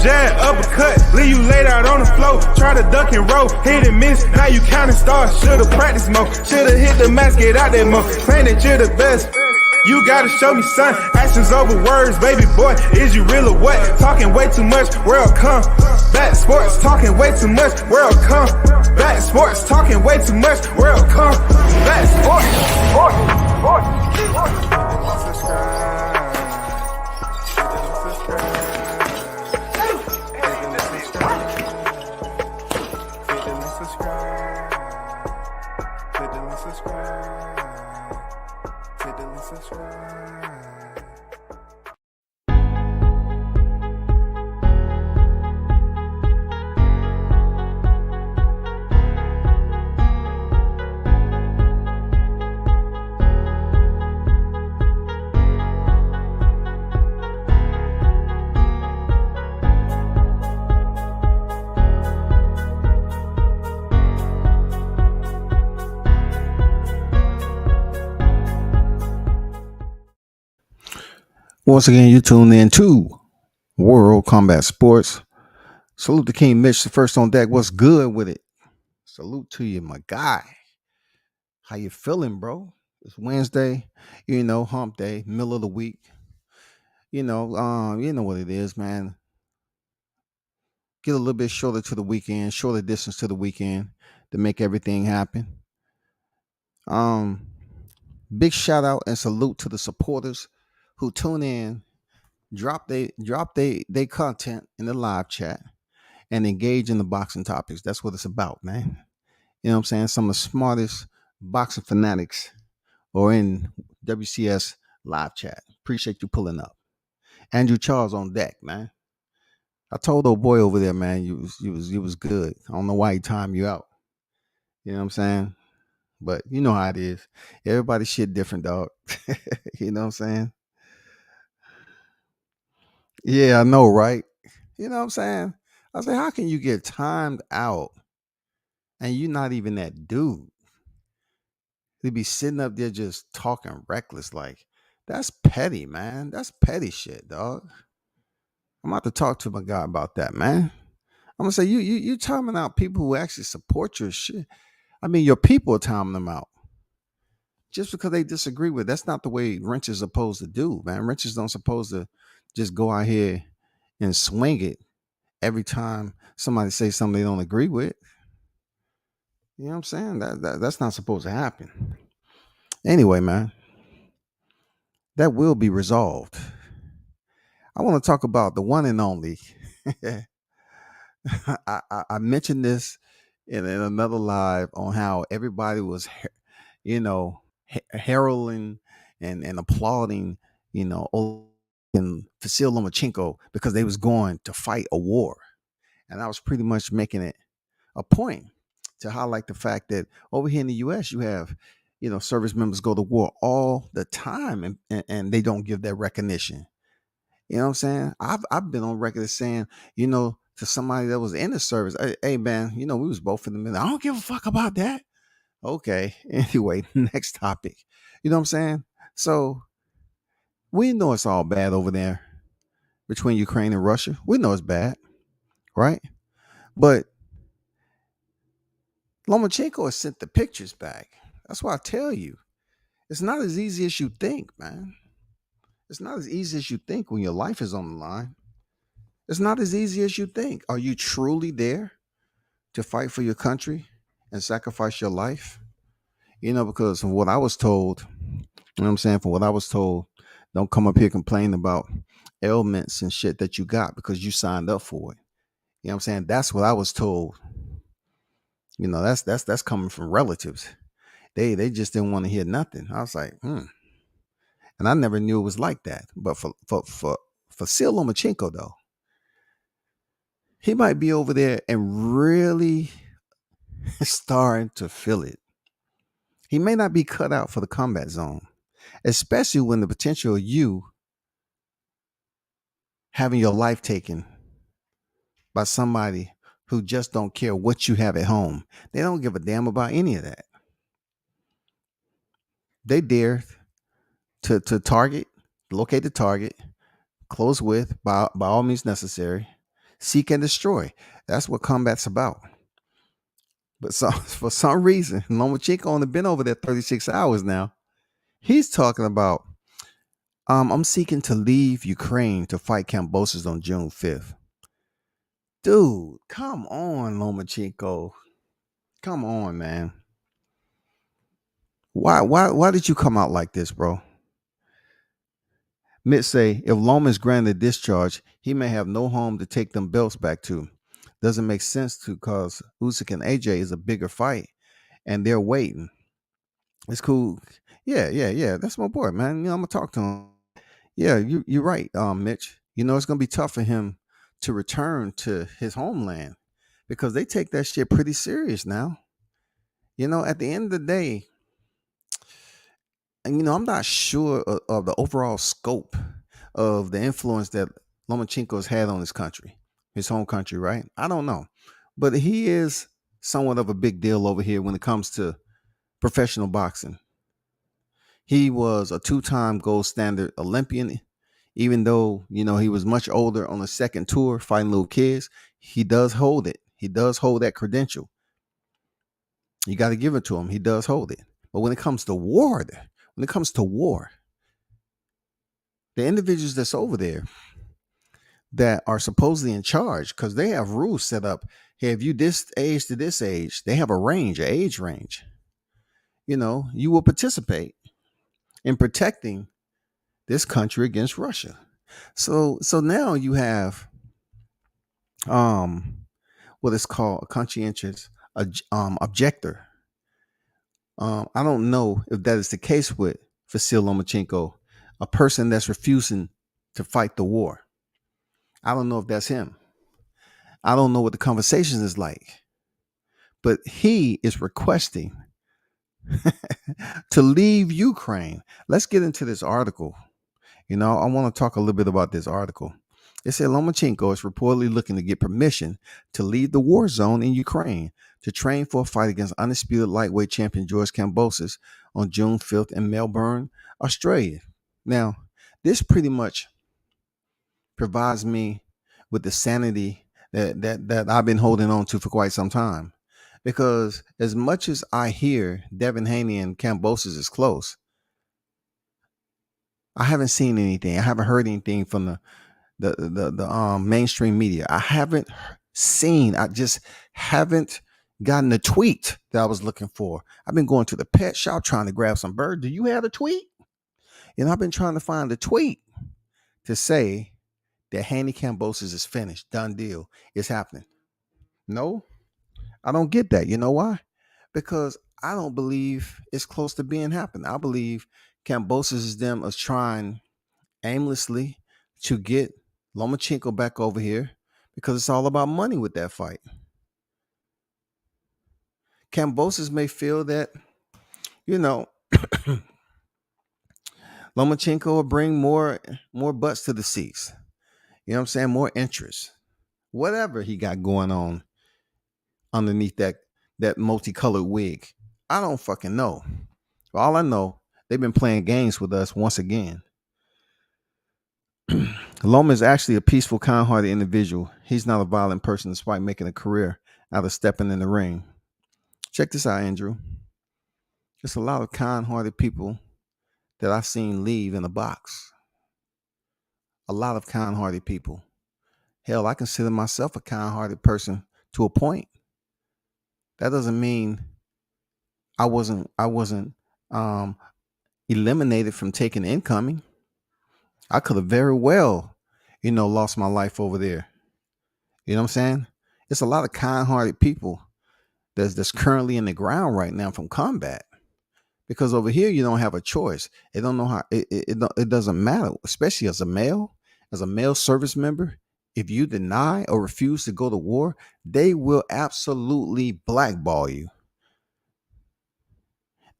jab, uppercut, leave you laid out on the floor. Try to duck and roll, hit and miss, now you counting stars. Should've practiced more, should've hit the mask, get out there more. Claim that you're the best. You gotta show me, son. Actions over words, baby boy. Is you real or what? Talking way too much, world come. Back sports, talking way too much, world come. Back sports, talking way too much, world come. Back sports, Once again, you tune in to World Combat Sports. Salute to King Mitch, the first on deck. What's good with it? Salute to you, my guy. How you feeling, bro? It's Wednesday, hump day, middle of the week. You know what it is, man. Get a little bit shorter to the weekend, shorter distance to the weekend to make everything happen. Big shout out and salute to the supporters who tune in, drop they content in the live chat, and engage in the boxing topics. That's what it's about, man. You know what I'm saying? Some of the smartest boxing fanatics are in WCS live chat. Appreciate you pulling up. Andrew Charles on deck, man. I told old boy over there, man, you was good. I don't know why he timed you out. You know what I'm saying? But you know how it is. Everybody shit different, dog. You know what I'm saying? Yeah, I know, right? You know what I'm saying? I say, how can you get timed out and you're not even that dude? They be sitting up there just talking reckless. Like, that's petty, man. That's petty shit, dog. I'm about to talk to my guy about that, man. I'm gonna say you timing out people who actually support your shit. I mean, your people are timing them out. Just because they disagree with, that's not the way wrenches are supposed to do, man. Wrenches don't supposed to just go out here and swing it every time somebody says something they don't agree with. You know what I'm saying? That's not supposed to happen. Anyway, man, that will be resolved. I want to talk about the one and only. I mentioned this in another live on how everybody was, heralding and applauding, and Vasil Lomachenko because they was going to fight a war. And I was pretty much making it a point to highlight the fact that over here in the U.S., you have, service members go to war all the time and they don't give that recognition. You know what I'm saying? I've been on record as saying, to somebody that was in the service, hey man, we was both in the middle. I don't give a fuck about that. Okay. Anyway, next topic. You know what I'm saying? So we know it's all bad over there between Ukraine and Russia. We know it's bad, right? But Lomachenko has sent the pictures back. That's why I tell you, it's not as easy as you think, man. It's not as easy as you think when your life is on the line. It's not as easy as you think. Are you truly there to fight for your country and sacrifice your life? Because from what I was told, from what I was told, don't come up here complaining about ailments and shit that you got because you signed up for it. You know what I'm saying? That's what I was told. That's coming from relatives. They just didn't want to hear nothing. I was like, And I never knew it was like that. But for Vasil Lomachenko, though, he might be over there and really starting to feel it. He may not be cut out for the combat zone, especially when the potential of you having your life taken by somebody who just don't care what you have at home. They don't give a damn about any of that. They dare to locate the target, close with by all means necessary, seek and destroy. That's what combat's about. But so, for some reason, Lomachenko only been over there 36 hours now. He's talking about, I'm seeking to leave Ukraine to fight Cambosis on June 5th. Dude, come on, Lomachenko. Come on, man. Why did you come out like this, bro? Mitch say, if Loma is granted discharge, he may have no home to take them belts back to. Doesn't make sense to cause Usyk and AJ is a bigger fight, and they're waiting. It's cool. Yeah. That's my boy, man. I'm gonna talk to him. Yeah, you're right, Mitch. It's gonna be tough for him to return to his homeland because they take that shit pretty serious now. At the end of the day, and I'm not sure of the overall scope of the influence that Lomachenko has had on his country, his home country, right? I don't know, but he is somewhat of a big deal over here when it comes to professional boxing. He was a two-time gold standard Olympian, even though he was much older on the second tour fighting little kids. He does hold it. He does hold that credential. You got to give it to him. He does hold it. But when it comes to war, the individuals that's over there that are supposedly in charge, because they have rules set up. Hey, if you this age to this age, they have a range, an age range. You will participate in protecting this country against Russia. So now you have what is called a conscientious objector. I don't know if that is the case with Vasyl Lomachenko, a person that's refusing to fight the war. I don't know if that's him. I don't know what the conversation is like, but he is requesting to leave Ukraine. Let's get into this article. I want to talk a little bit about this article. It said Lomachenko is reportedly looking to get permission to leave the war zone in Ukraine to train for a fight against undisputed lightweight champion George Kambosos on June 5th in Melbourne, Australia. Now, this pretty much provides me with the sanity that I've been holding on to for quite some time. Because as much as I hear Devin Haney and Kambosos is close, I haven't seen anything. I haven't heard anything from the mainstream media. I haven't seen. I just haven't gotten the tweet that I was looking for. I've been going to the pet shop trying to grab some bird. Do you have a tweet? I've been trying to find a tweet to say that Haney Kambosos is finished. Done deal. It's happening. No, I don't get that. You know why? Because I don't believe it's close to being happened. I believe Kambosos is them as trying aimlessly to get Lomachenko back over here because it's all about money with that fight. Kambosos may feel that, Lomachenko will bring more butts to the seats. You know what I'm saying? More interest. Whatever he got going on underneath that multicolored wig. I don't fucking know. For all I know, they've been playing games with us once again. Loma is actually a peaceful, kind-hearted individual. He's not a violent person despite making a career out of stepping in the ring. Check this out, Andrew. There's a lot of kind-hearted people that I've seen leave in a box. A lot of kind-hearted people. Hell, I consider myself a kind-hearted person to a point. That doesn't mean I wasn't eliminated from taking incoming. I could have very well, lost my life over there. You know what I'm saying? It's a lot of kind-hearted people that's currently in the ground right now from combat. Because over here you don't have a choice. They don't know how it doesn't matter, especially as a male service member. If you deny or refuse to go to war, they will absolutely blackball you.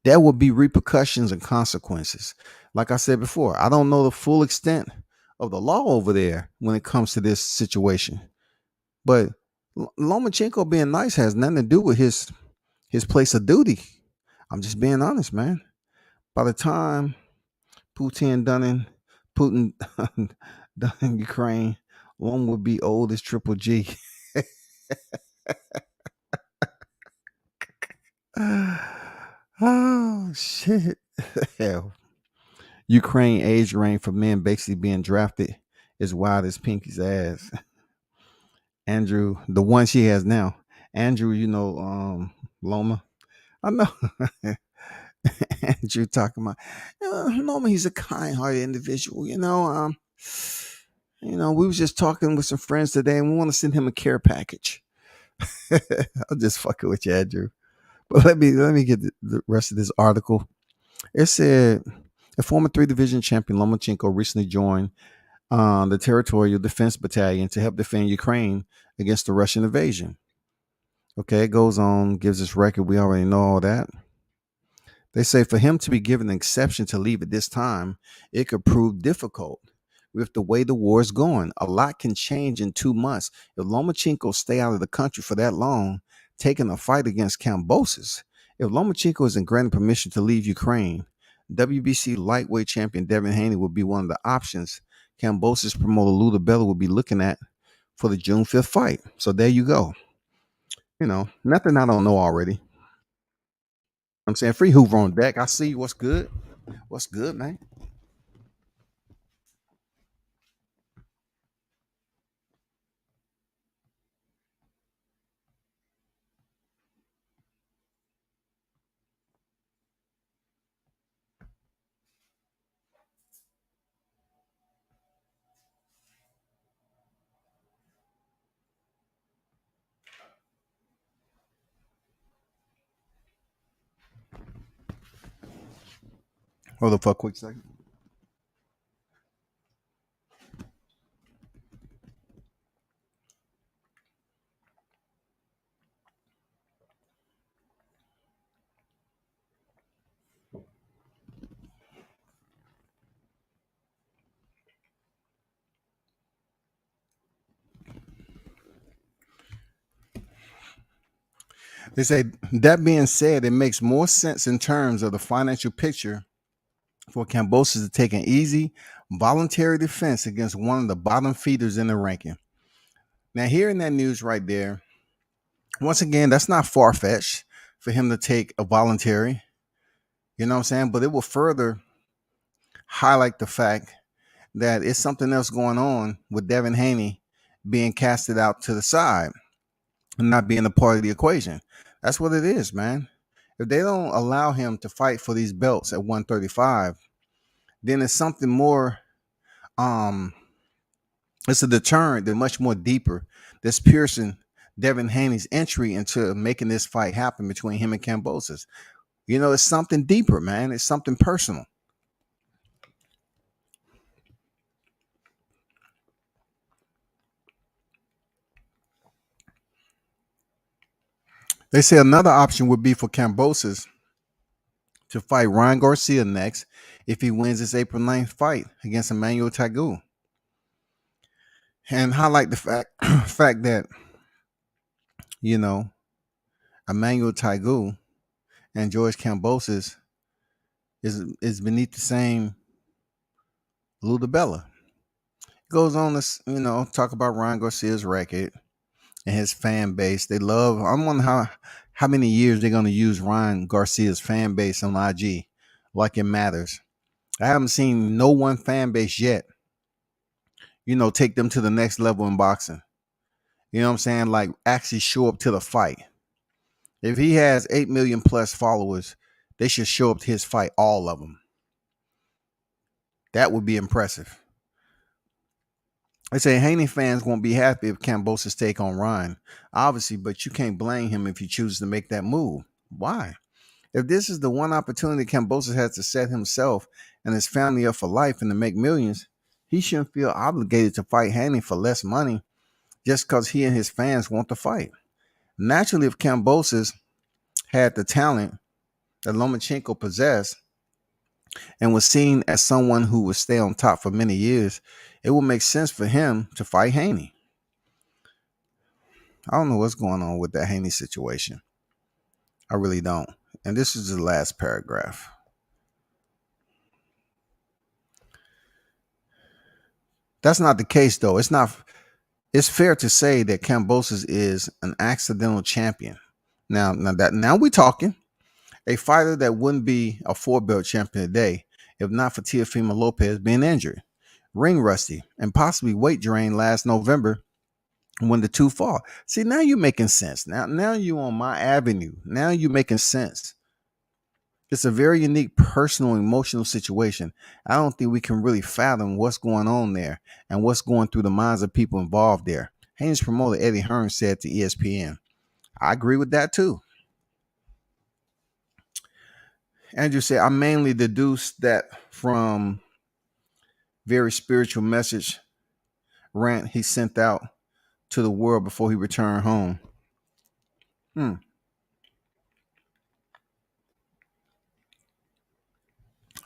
There will be repercussions and consequences. Like I said before, I don't know the full extent of the law over there when it comes to this situation. But Lomachenko being nice has nothing to do with his place of duty. I'm just being honest, man. By the time Putin done in Ukraine One would be old as Triple G. Oh shit. Hell. Ukraine age range for men basically being drafted is wild as Pinky's ass. Andrew, the one she has now. Andrew, Loma. I know. Andrew talking about Loma, he's a kind hearted individual, we was just talking with some friends today and we want to send him a care package. I'll just fucking with you, Andrew. But let me get the rest of this article. It said a former 3 division champion Lomachenko recently joined the Territorial Defense Battalion to help defend Ukraine against the Russian invasion. Okay, it goes on, gives this record. We already know all that. They say for him to be given an exception to leave at this time, it could prove difficult. With the way the war is going, a lot can change in 2 months. If Lomachenko stay out of the country for that long, taking a fight against Cambosis, if Lomachenko isn't granted permission to leave Ukraine, WBC lightweight champion Devin Haney would be one of the options Cambosis promoter Lou DiBella would be looking at for the June 5th fight. So there you go. Nothing I don't know already. I'm saying free Hoover on deck. I see what's good. What's good, man? Hold the fuck quick second. They say that being said, it makes more sense in terms of the financial picture for Cambosis to take an easy, voluntary defense against one of the bottom feeders in the ranking. Now, hearing that news right there, once again, that's not far fetched for him to take a voluntary. You know what I'm saying? But it will further highlight the fact that it's something else going on with Devin Haney being casted out to the side and not being a part of the equation. That's what it is, man. If they don't allow him to fight for these belts at 135, then it's something more. It's a deterrent that's much more deeper that's piercing Devin Haney's entry into making this fight happen between him and Cambosis. It's something deeper, man. It's something personal. They say another option would be for Cambosis to fight Ryan Garcia next if he wins his April 9th fight against Emmanuel Tagu. And highlight the fact that, Emmanuel Tagu and George Cambosis is beneath the same Lou DiBella. Goes on to, talk about Ryan Garcia's record and his fan base. They love. I'm wondering how many years they're going to use Ryan Garcia's fan base on IG like it matters. I haven't seen no one fan base yet, take them to the next level in boxing. You know what I'm saying? Like actually show up to the fight. If he has 8 million plus followers, they should show up to his fight, all of them. That would be impressive. They say Haney fans won't be happy if Cambosis take on Ryan, obviously, but you can't blame him if he chooses to make that move. Why? If this is the one opportunity Cambosis has to set himself and his family up for life and to make millions, he shouldn't feel obligated to fight Haney for less money just because he and his fans want to fight. Naturally, if Cambosis had the talent that Lomachenko possessed and was seen as someone who would stay on top for many years, it would make sense for him to fight Haney. I don't know what's going on with that Haney situation. I really don't. And this is the last paragraph. That's not the case, though. It's not it's fair to say that Kambosos is an accidental champion. Now we're talking a fighter that wouldn't be a four-belt champion today if not for Teofimo Lopez being injured, ring rusty, and possibly weight drain last November when the two fought. See, now you're making sense. Now you on my avenue. Now you're making sense. It's a very unique personal emotional situation. I don't think we can really fathom what's going on there and what's going through the minds of people involved there. Haney's promoter Eddie Hearn said to ESPN. I agree with that too. Andrew said, I mainly deduced that from very spiritual message rant he sent out to the world before he returned home.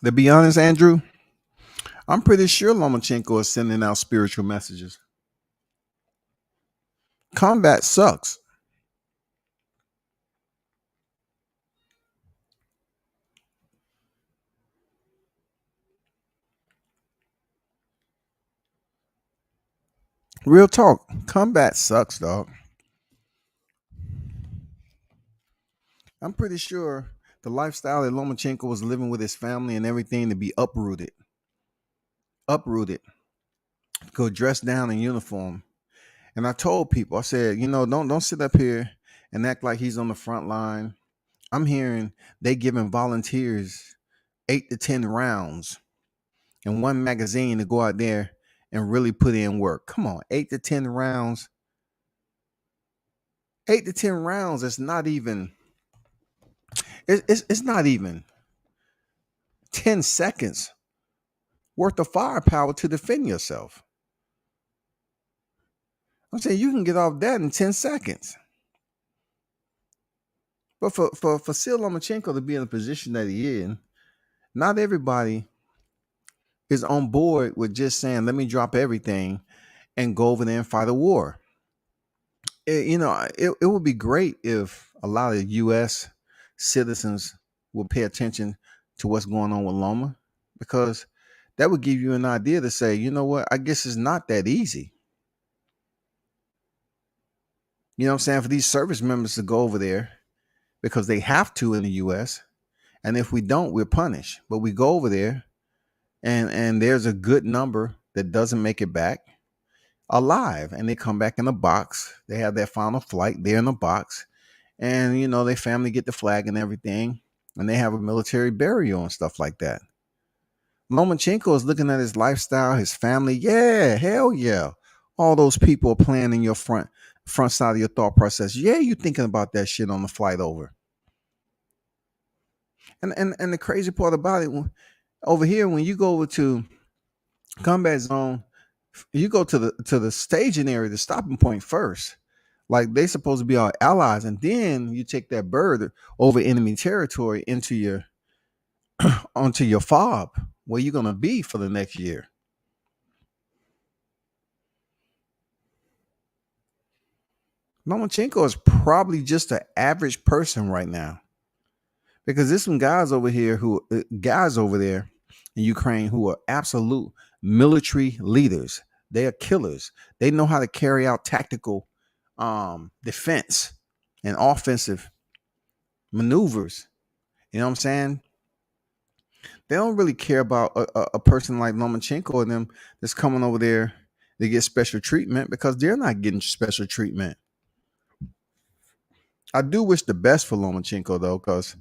To be honest, Andrew, I'm pretty sure Lomachenko is sending out spiritual messages. Combat sucks. Real talk. Combat sucks, dog. I'm pretty sure the lifestyle that Lomachenko was living with his family and everything to be uprooted. Uprooted. Go dress down in uniform. And I told people, I said, don't sit up here and act like he's on the front line. I'm hearing they giving volunteers 8 to 10 rounds in one magazine to go out there and really put in work. Come on, 8 to 10 rounds. 8 to 10 rounds. It's not even. It's not even 10 seconds worth of firepower to defend yourself. I'm saying you can get off that in 10 seconds. But for Sil Lomachenko to be in the position that he in, not everybody is on board with just saying, let me drop everything and go over there and fight a war. It would be great if a lot of U.S. citizens would pay attention to what's going on with Loma, because that would give you an idea to say, you know what, I guess it's not that easy. You know what I'm saying? For these service members to go over there because they have to in the U.S. And if we don't, we're punished. But we go over there and there's a good number that doesn't make it back alive. And they come back in a box. They have their final flight. They're in a box. And, their family get the flag and everything. And they have a military burial and stuff like that. Lomachenko is looking at his lifestyle, his family. Yeah, hell yeah. All those people are playing in your front side of your thought process. Yeah, you're thinking about that shit on the flight over. And the crazy part about it, over here, when you go over to combat zone, you go to the staging area, the stopping point first. Like they supposed to be our allies, and then you take that bird over enemy territory into your onto your fob, where you're gonna be for the next year. Lomachenko is probably just an average person right now, because there's some guys over there in Ukraine who are absolute military leaders. They are killers. They know how to carry out tactical defense and offensive maneuvers. You know what I'm saying? They don't really care about a person like Lomachenko and them that's coming over there to get special treatment, because they're not getting special treatment. I do wish the best for Lomachenko, though, because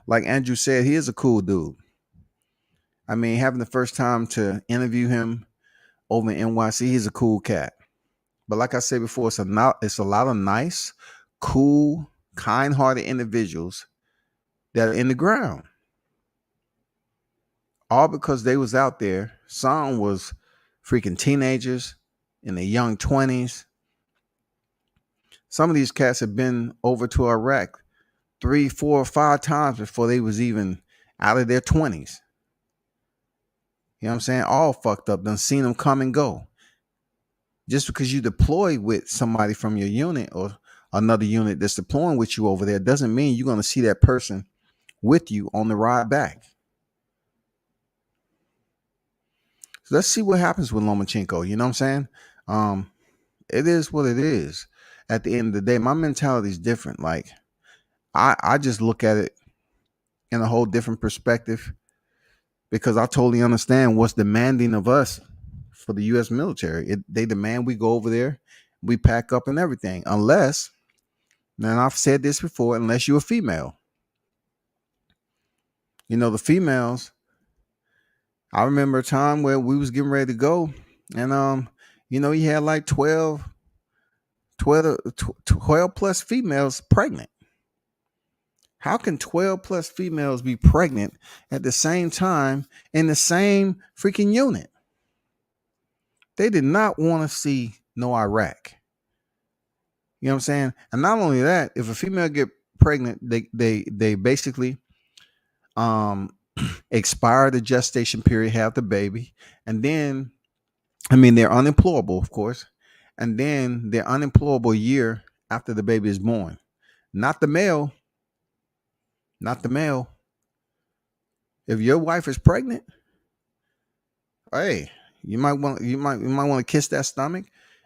like Andrew said, he is a cool dude. I mean, having the first time to interview him over in NYC, he's a cool cat. But like I said before, it's a lot of nice, cool, kind-hearted individuals that are in the ground. All because they was out there. Some was freaking teenagers in their young 20s. Some of these cats have been over to Iraq 3, 4, 5 times before they was even out of their 20s. You know what I'm saying? All fucked up. Done seen them come and go. Just because you deploy with somebody from your unit or another unit that's deploying with you over there doesn't mean you're going to see that person with you on the ride back. So let's see what happens with Lomachenko. You know what I'm saying? it is what it is. At the end of the day, my mentality is different. Like I just look at it in a whole different perspective because I totally understand what's demanding of us for the U.S. military. They demand we go over there, we pack up and everything, unless, and I've said this before, unless you're a female. You know, the females, I remember a time where we was getting ready to go, and you had like 12 plus females pregnant. How can 12 plus females be pregnant at the same time in the same freaking unit? They did not want to see no Iraq. You know what I'm saying? And not only that, if a female get pregnant, they basically um expire the gestation period, have the baby, and then they're unemployable, of course, and then they're unemployable a year after the baby is born. Not the male, not the male. If your wife is pregnant, hey, you might want to kiss that stomach,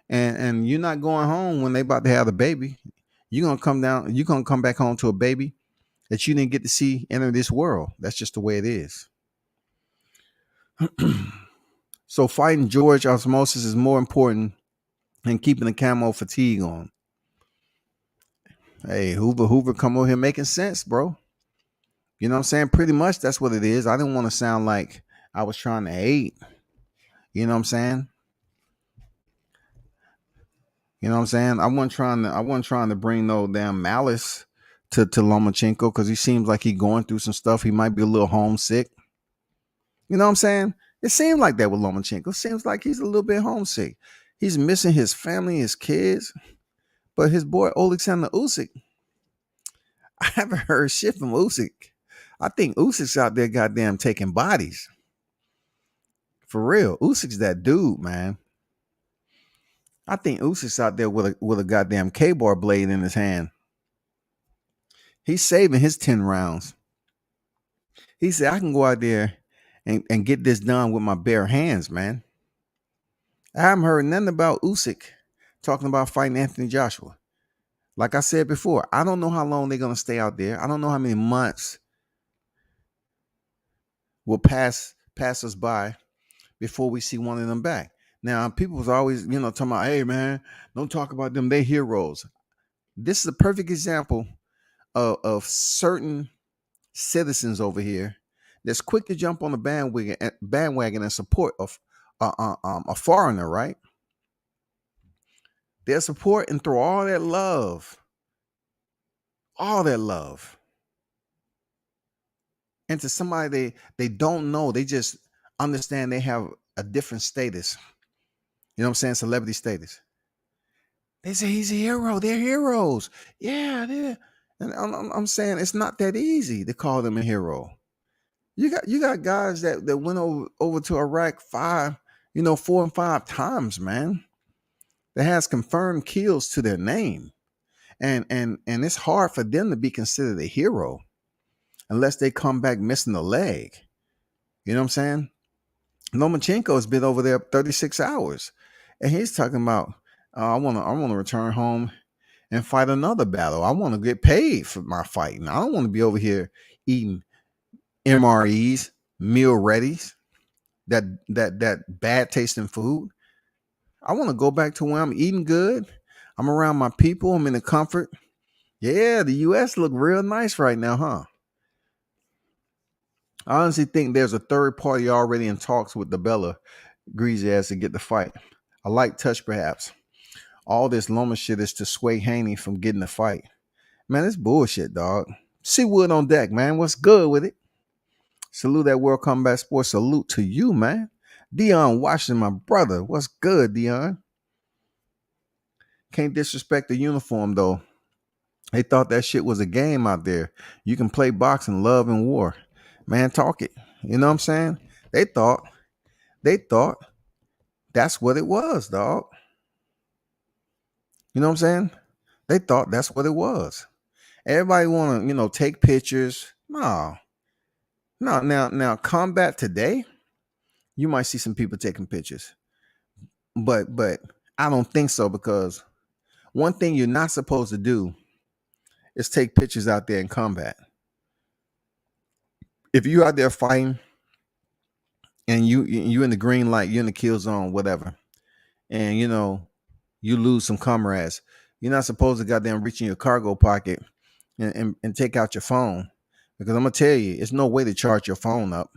and you're not going home when they about to have the baby. You're gonna come down. You're gonna come back home to a baby that you didn't get to see enter this world. That's just the way it is. So fighting George osmosis is more important than keeping the camo fatigue on. Hey, Hoover, come over here making sense, bro. You know what I'm saying? Pretty much that's what it is. I didn't want to sound like I was trying to hate. You know what I'm saying? You know what I'm saying? I wasn't trying to bring no damn malice to Lomachenko because he seems like he going through some stuff. He might be a little homesick. You know what I'm saying? It seems like that with Lomachenko. It seems like he's a little bit homesick. He's missing his family, his kids. But his boy Alexander Usyk, I haven't heard shit from Usyk. I think Usyk's out there goddamn taking bodies. For real. Usyk's that dude, man. I think Usyk's out there with a goddamn K-bar blade in his hand. He's saving his 10 rounds. He said, I can go out there and get this done with my bare hands, man. I haven't heard nothing about Usyk talking about fighting Anthony Joshua. Like I said before, I don't know how long they're going to stay out there. I don't know how many months will pass us by before we see one of them back. Now, people was always, talking about, hey, man, don't talk about them. They heroes. This is a perfect example of certain citizens over here that's quick to jump on the bandwagon and support a foreigner, right? They'll support and throw all that love into somebody they don't know. They just understand they have a different status. You know what I'm saying? Celebrity status. They say he's a hero. They're heroes. Yeah, they're. And I'm saying it's not that easy to call them a hero. You got guys that went over to Iraq 4 and 5 times, man. That has confirmed kills to their name. And it's hard for them to be considered a hero unless they come back missing a leg. You know what I'm saying? Lomachenko has been over there 36 hours. And he's talking about, I want to return home and fight another battle. I want to get paid for my fighting. I don't want to be over here eating MREs, meal readies, that bad tasting food. I want to go back to where I'm eating good. I'm around my people. I'm in the comfort. Yeah, the U.S. look real nice right now, huh? I honestly think there's a third party already in talks with the Bella greasy ass to get the fight. A light touch, perhaps. All this Loma shit is to sway Haney from getting the fight. Man, it's bullshit, dog. Seawood on deck, man. What's good with it? Salute that World Combat Sports. Salute to you, man. Dion Washington, my brother. What's good, Dion? Can't disrespect the uniform, though. They thought that shit was a game out there. You can play boxing, love, and war. Man, talk it. You know what I'm saying? They thought that's what it was, dog. You know what I'm saying? They thought that's what it was. Everybody want to, take pictures. No. Now, combat today, you might see some people taking pictures. But I don't think so, because one thing you're not supposed to do is take pictures out there in combat. If you out there fighting and you in the green light, you're in the kill zone, whatever, and you lose some comrades, you're not supposed to goddamn reach in your cargo pocket and take out your phone, because I'm gonna tell you, it's no way to charge your phone up.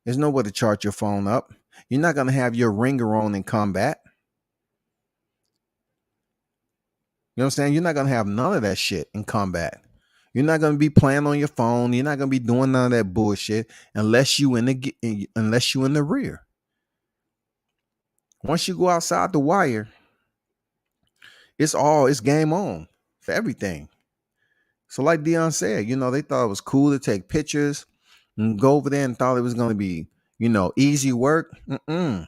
There's no way to charge your phone up. You're not gonna have your ringer on in combat. You know what I'm saying? You're not gonna have none of that shit in combat. You're not gonna be playing on your phone. You're not gonna be doing none of that bullshit unless you in the rear. Once you go outside the wire, it's game on for everything. So like Dion said, they thought it was cool to take pictures and go over there and thought it was gonna be, easy work. Them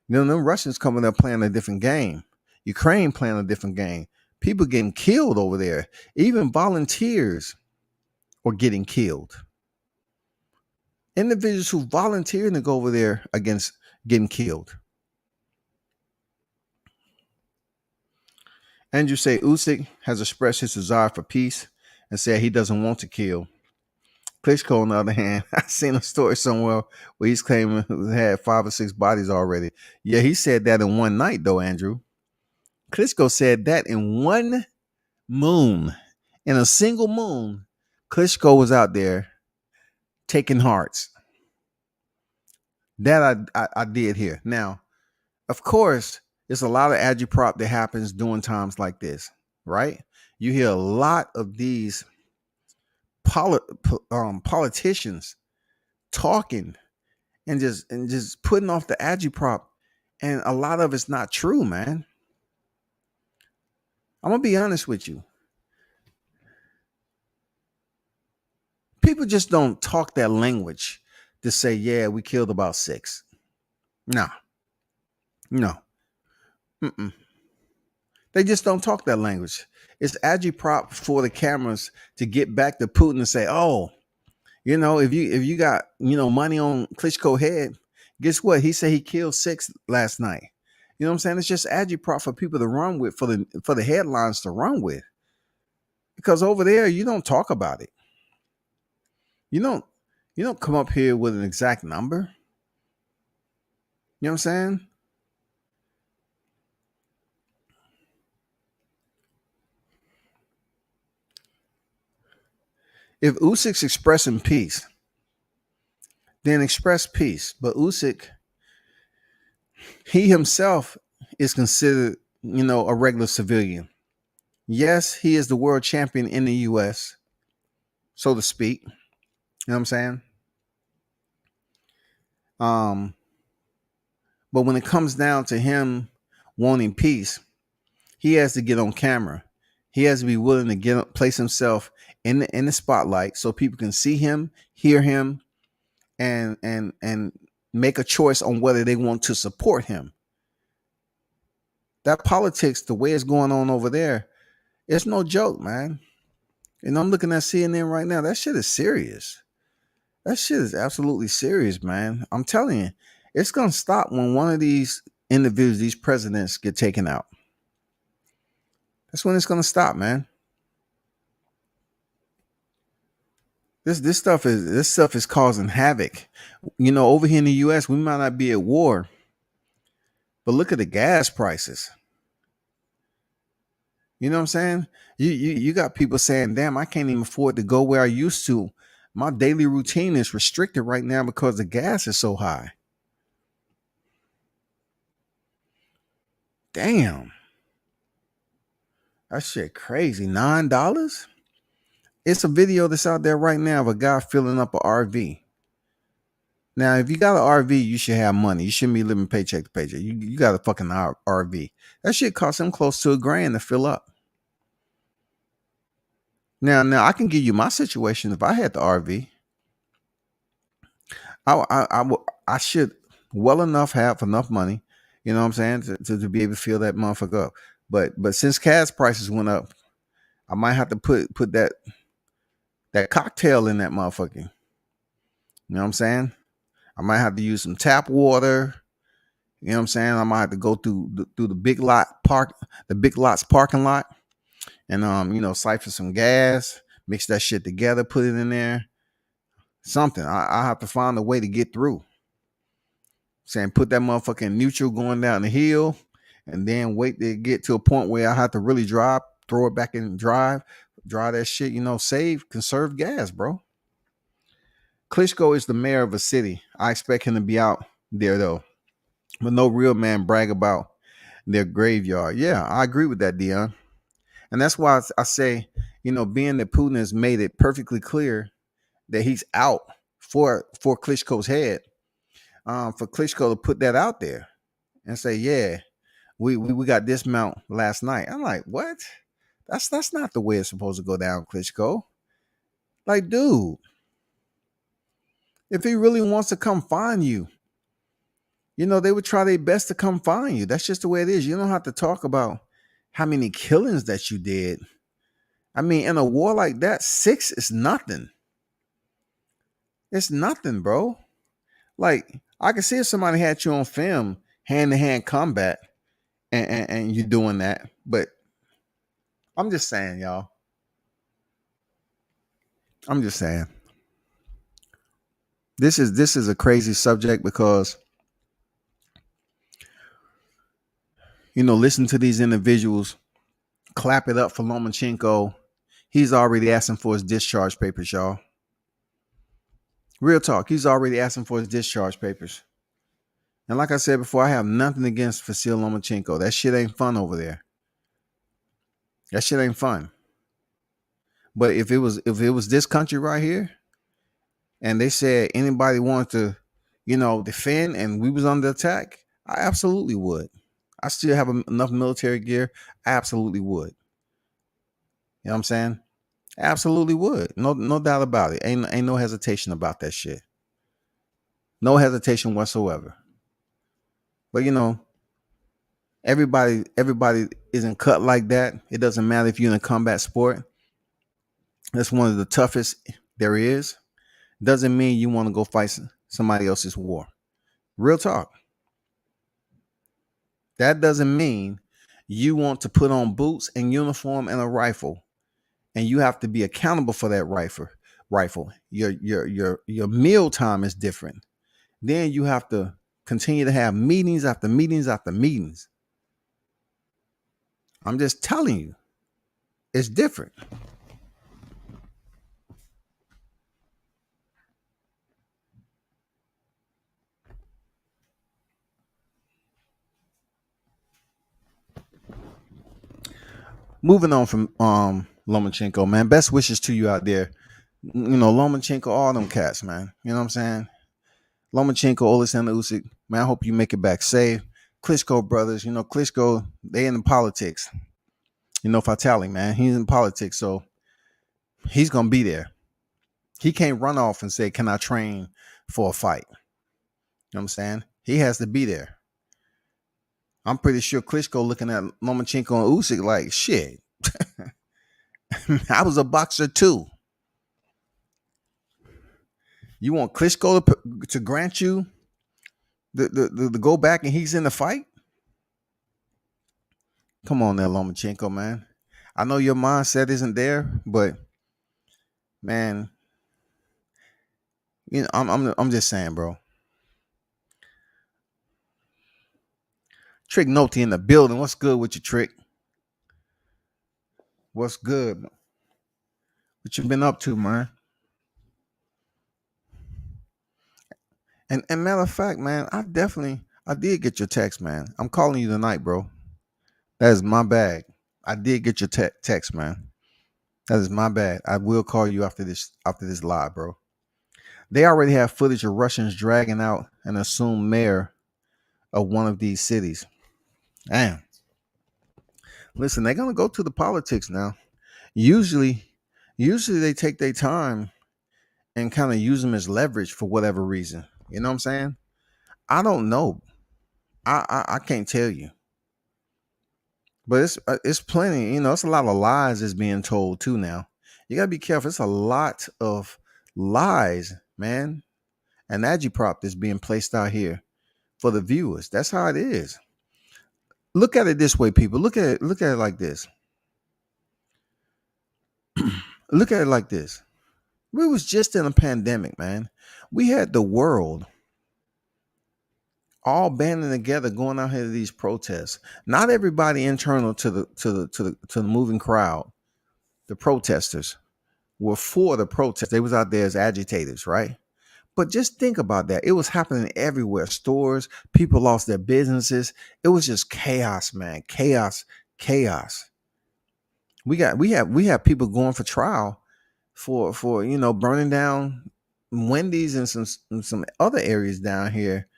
Russians coming up playing a different game. Ukraine playing a different game. People getting killed over there. Even volunteers were getting killed. Individuals who volunteered to go over there against getting killed. Andrew say Usyk has expressed his desire for peace and said he doesn't want to kill. Klitschko, on the other hand, I seen a story somewhere where he's claiming he had 5 or 6 bodies already. Yeah, he said that in one night, though, Andrew. Klitschko said that in one moon. In a single moon, Klitschko was out there taking hearts. That I did hear. Now, of course, there's a lot of agitprop that happens during times like this, right? You hear a lot of these politicians talking and just putting off the agitprop, and a lot of it's not true, man. I'm gonna be honest with you. People just don't talk that language to say, yeah, we killed about 6. No. Mm-mm. They just don't talk that language. It's agitprop for the cameras to get back to Putin and say, oh, if you got money on Klitschko head, guess what? He said he killed 6 last night. You know what I'm saying? It's just agitprop for people to run with, for the headlines to run with. Because over there, you don't talk about it. You don't come up here with an exact number. You know what I'm saying? If Usyk's expressing peace, then express peace. But Usyk, he himself is considered, a regular civilian. Yes, he is the world champion in the U.S., so to speak. You know what I'm saying? But when it comes down to him wanting peace, he has to get on camera. He has to be willing to place himself in the spotlight so people can see him, hear him, and make a choice on whether they want to support him. That politics, the way it's going on over there, it's no joke, man. And I'm looking at CNN right now. That shit is serious. That shit is absolutely serious, man. I'm telling you, it's going to stop when one of these individuals, these presidents, get taken out. That's when it's going to stop, man. This stuff is causing havoc. Over here in the U.S., we might not be at war, but look at the gas prices. You know what I'm saying? You got people saying, damn, I can't even afford to go where I used to. My daily routine is restricted right now because the gas is so high. Damn. That shit crazy. $9? It's a video that's out there right now of a guy filling up an RV. Now, if you got an RV, you should have money. You shouldn't be living paycheck to paycheck. You got a fucking RV. That shit costs him close to $1,000 to fill up. Now I can give you my situation. If I had the RV, I should well enough have enough money, you know what I'm saying, to be able to fill that motherfucker up. But since gas prices went up, I might have to put that cocktail in that motherfucker. You know what I'm saying? I might have to use some tap water, You know what I'm saying? I'm gonna have to go through the big lots parking lot, and siphon some gas, mix that shit together, put it in there. Something. I have to find a way to get through. Saying put that motherfucking neutral going down the hill, and then wait to get to a point where I have to really drive, throw it back in drive that shit. Conserve gas, bro. Klitschko is the mayor of a city. I expect him to be out there though, but no real man brag about their graveyard. Yeah, I agree with that, Dion. And that's why I say, being that Putin has made it perfectly clear that he's out for Klitschko's head, for Klitschko to put that out there and say, yeah, we got dismount last night. I'm like, what? That's not the way it's supposed to go down, Klitschko. Like, dude, if he really wants to come find you, they would try their best to come find you. That's just the way it is. You don't have to talk about how many killings that you did. I mean, in a war like that, 6 is nothing. It's nothing, bro. Like, I can see if somebody had you on film, hand-to-hand combat, and you doing that. But I'm just saying, y'all. I'm just saying. This is a crazy subject because, listen to these individuals clap it up for Lomachenko. He's already asking for his discharge papers, y'all. Real talk. He's already asking for his discharge papers. And like I said before, I have nothing against Vasyl Lomachenko. That shit ain't fun over there. That shit ain't fun. But if it was this country right here, and they said anybody wanted to, defend, and we was under attack, I absolutely would. I still have enough military gear. I absolutely would. You know what I'm saying? Absolutely would. No doubt about it. Ain't no hesitation about that shit. No hesitation whatsoever. But everybody isn't cut like that. It doesn't matter if you're in a combat sport. That's one of the toughest there is. Doesn't mean you want to go fight somebody else's war. Real talk. That doesn't mean you want to put on boots and uniform and a rifle, and you have to be accountable for that rifle. Your meal time is different. Then you have to continue to have meetings after meetings after meetings. I'm just telling you, it's different. Moving on from Lomachenko, man. Best wishes to you out there. Lomachenko, all them cats, man. You know what I'm saying? Lomachenko, Alexander Usyk, man. I hope you make it back safe. Klitschko brothers, Klitschko, they in the politics. Vitali, man. He's in politics, so he's gonna be there. He can't run off and say, "Can I train for a fight?" You know what I'm saying? He has to be there. I'm pretty sure Klitschko looking at Lomachenko and Usyk like, shit. I was a boxer too. You want Klitschko to grant you the go back and he's in the fight? Come on there, Lomachenko, man. I know your mindset isn't there, but man, I'm just saying, bro. Trick Noty in the building. What's good with you, Trick? What's good? What you been up to, man? And matter of fact, man, I did get your text, man. I'm calling you tonight, bro. That is my bag. I did get your text, man. That is my bad. I will call you after this live, bro. They already have footage of Russians dragging out an assumed mayor of one of these cities. Damn. Listen, they're gonna go to the politics now. Usually they take their time and kind of use them as leverage for whatever reason. You know what I'm saying? I don't know. I can't tell you. But it's plenty. It's a lot of lies that's being told too now. You gotta be careful. It's a lot of lies, man. An agitprop that's being placed out here for the viewers. That's how it is. Look at it this way, people. Look at it like this. Look at it like this. We was just in a pandemic, man. We had the world all banding together, going out here to these protests. Not everybody internal to the moving crowd, the protesters, were for the protest. They was out there as agitators, right? But just think about that. It was happening everywhere. Stores, people lost their businesses. It was just chaos, man. Chaos, chaos. We have people going for trial for burning down Wendy's and some other areas down here,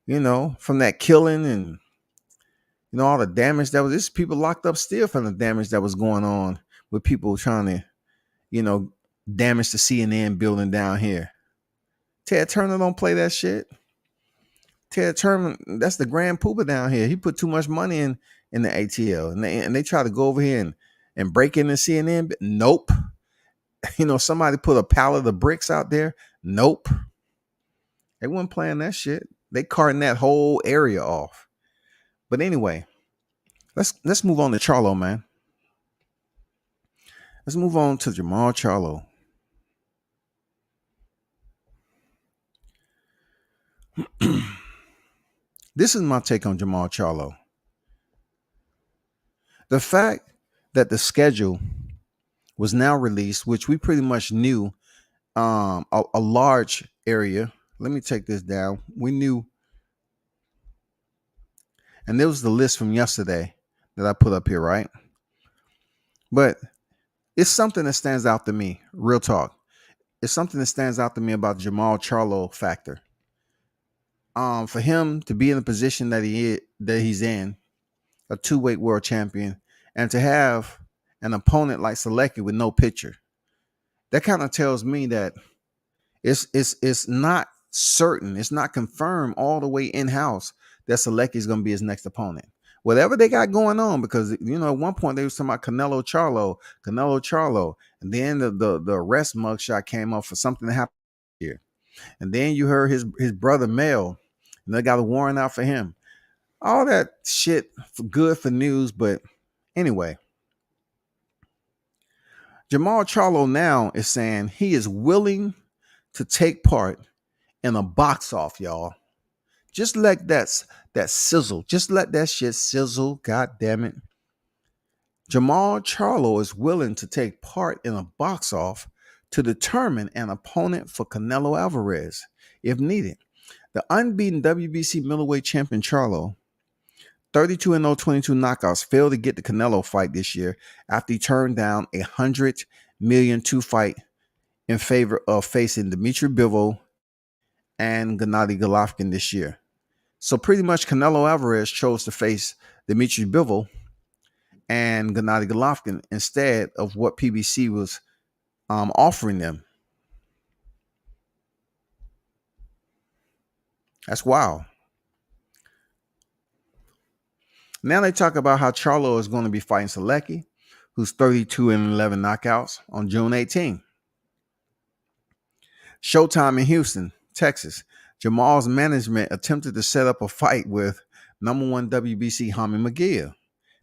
from that killing and all the damage that was. This people locked up still from the damage that was going on with people trying to, damage the CNN building down here. Ted Turner don't play that shit. Ted Turner, that's the grand pooper down here. He put too much money in the ATL, and they try to go over here and break into CNN. Nope. Somebody put a pallet of bricks out there. Nope. They weren't playing that shit. They carting that whole area off. But anyway, let's move on to Charlo, man. Let's move on to Jamal Charlo. This is my take on Jamal Charlo. The fact that the schedule was now released, which we pretty much knew, a large area. Let me take this down. We knew, and there was the list from yesterday that I put up here, right? But it's something that stands out to me. Real talk. It's something that stands out to me about Jamal Charlo factor. For him to be in the position that he's in, a 2-weight world champion, and to have an opponent like Selecki with no picture, that kind of tells me that it's not certain, it's not confirmed all the way in-house that Selecki is going to be his next opponent. Whatever they got going on, because at one point they was talking about Canelo Charlo, and then the arrest mugshot came up for something that happened here, and then you heard his brother Mel, and they got a warrant out for him. All that shit good for news, but anyway, Jamal Charlo now is saying he is willing to take part in a box off, y'all. Just let that sizzle. Just let that shit sizzle. God damn it. Jamal Charlo is willing to take part in a box off to determine an opponent for Canelo Alvarez if needed. The unbeaten WBC middleweight champion Charlo, 32-0, 22 knockouts, failed to get the Canelo fight this year after he turned down $100 million fight in favor of facing Dmitry Bivol and Gennady Golovkin this year. So pretty much Canelo Alvarez chose to face Dmitry Bivol and Gennady Golovkin instead of what PBC was offering them. That's wild. Now they talk about how Charlo is going to be fighting Selecki, who's 32-11 knockouts, on June 18. Showtime in Houston, Texas. Jamal's management attempted to set up a fight with number 1 WBC Haney McGill.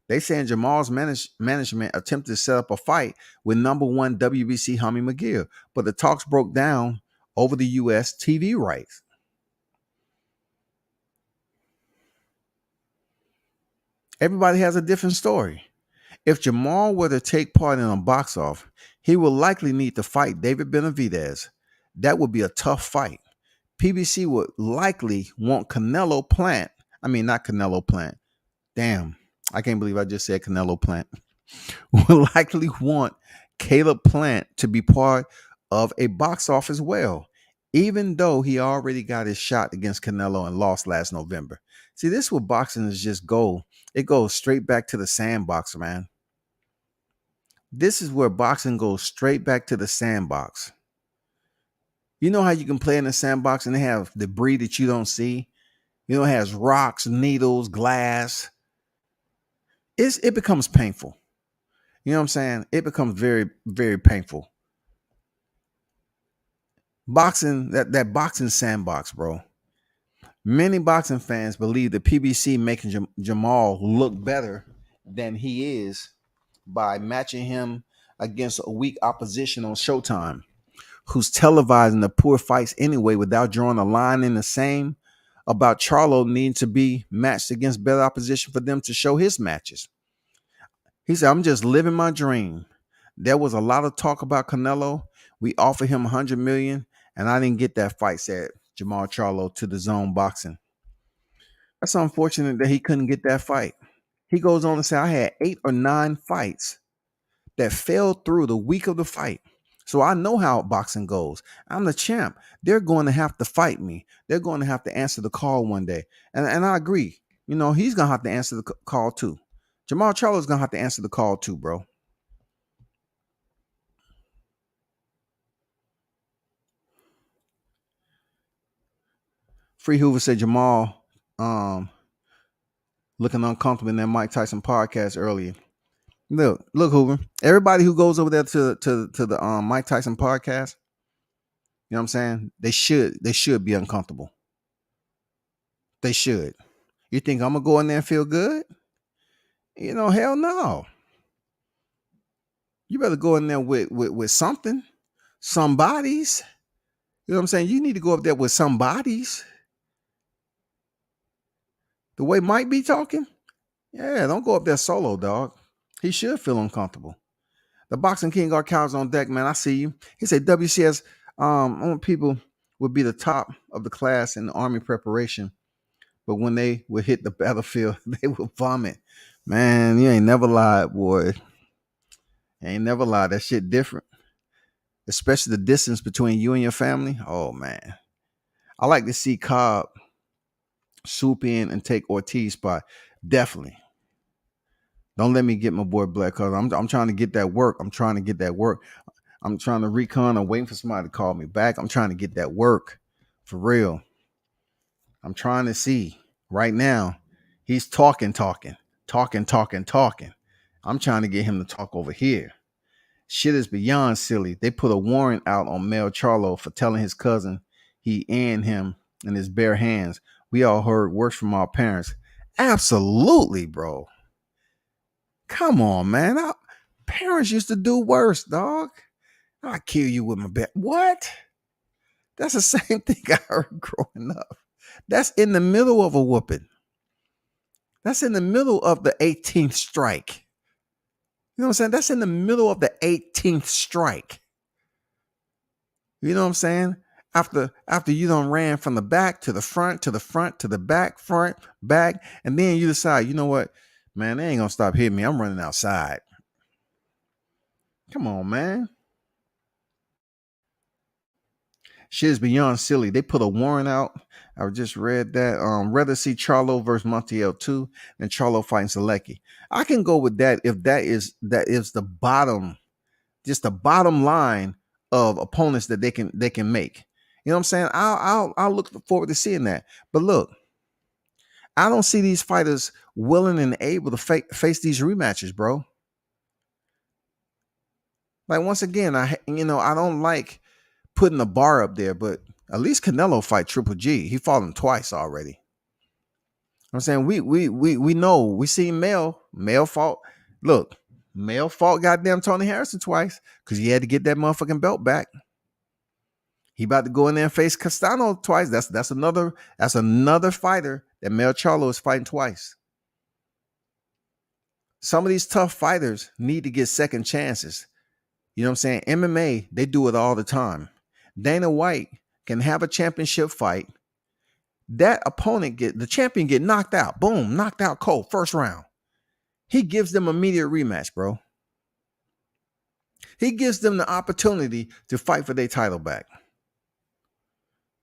They saying Jamal's management attempted to set up a fight with number 1 WBC Haney McGill, but the talks broke down over the U.S. TV rights. Everybody has a different story. If Jamal were to take part in a box off, he will likely need to fight David Benavidez. That would be a tough fight. PBC would likely want Canelo Plant. I mean, not Canelo Plant. Damn, I can't believe I just said Canelo Plant. Would likely want Caleb Plant to be part of a box off as well, even though he already got his shot against Canelo and lost last November. See, this is what boxing is just go. It goes straight back to the sandbox, man. This is where boxing goes straight back to the sandbox. You know how you can play in the sandbox and they have debris that you don't see? It has rocks, needles, glass. It becomes painful. You know what I'm saying? It becomes very, very painful. Boxing, that boxing sandbox, bro. Many boxing fans believe the PBC making Jamal look better than he is by matching him against a weak opposition on Showtime, who's televising the poor fights anyway without drawing a line in the same about Charlo needing to be matched against better opposition for them to show his matches. He said, I'm just living my dream. There was a lot of talk about Canelo. We offered him 100 million, and I didn't get that fight, said Jamal Charlo to the Zone Boxing. That's unfortunate that he couldn't get that fight. He goes on to say, I had 8 or 9 fights that fell through the week of the fight. So I know how boxing goes. I'm the champ. They're going to have to fight me. They're going to have to answer the call one day. And I agree. You know, he's going to have to answer the call too. Jamal Charlo's going to have to answer the call too, bro. Free Hoover said Jamal looking uncomfortable in that Mike Tyson podcast earlier. Look, Hoover. Everybody who goes over there to the Mike Tyson podcast, you know what I'm saying? They should be uncomfortable. They should. You think I'm gonna go in there and feel good? You know, hell no. You better go in there with something, somebody's. You know what I'm saying? You need to go up there with somebody's. The way Mike be talking, yeah, don't go up there solo, dog. He should feel uncomfortable. The Boxing King Archives on deck, man. I see you. He said WCS, I want people would be the top of the class in the Army preparation, but when they would hit the battlefield, they would vomit. Man, you ain't never lied, boy. You ain't never lied. That shit different. Especially the distance between you and your family. Oh, man. I like to see Cobb swoop in and take Ortiz's spot. Definitely. Don't let me get my boy Black, because I'm trying to get that work. I'm trying to recon. I'm waiting for somebody to call me back. I'm trying to get that work for real. I'm trying to see right now. He's talking. I'm trying to get him to talk over here. Shit is beyond silly. They put a warrant out on Mel Charlo for telling his cousin he and him in his bare hands. We all heard worse from our parents. Absolutely, bro. Come on, man. Our parents used to do worse, dog. I'll kill you with my bat. What? That's the same thing I heard growing up. That's in the middle of a whooping. That's in the middle of the 18th strike. You know what I'm saying? That's in the middle of the 18th strike. You know what I'm saying? After you done ran from the back to the front, to the front, to the back, front, back, and then you decide, you know what? Man, they ain't gonna stop hitting me. I'm running outside. Come on, man. Shit is beyond silly. They put a warrant out. I just read that. Rather see Charlo versus Montiel 2 than Charlo fighting Selecki. I can go with that if that is the bottom, just the bottom line of opponents that they can make. You know what I'm saying? I'll look forward to seeing that. But look, I don't see these fighters willing and able to face these rematches, bro. Like, once again, I don't like putting the bar up there, but at least Canelo fight Triple G. He fought him twice already. I'm saying we know. We seen Mel fought. Look, Mel fought goddamn Tony Harrison twice because he had to get that motherfucking belt back. He about to go in there and face Castano twice. That's another fighter that Mel Charlo is fighting twice. Some of these tough fighters need to get second chances. You know what I'm saying? MMA, they do it all the time. Dana White can have a championship fight. That opponent the champion get knocked out. Boom, knocked out cold, first round. He gives them immediate rematch, bro. He gives them the opportunity to fight for their title back.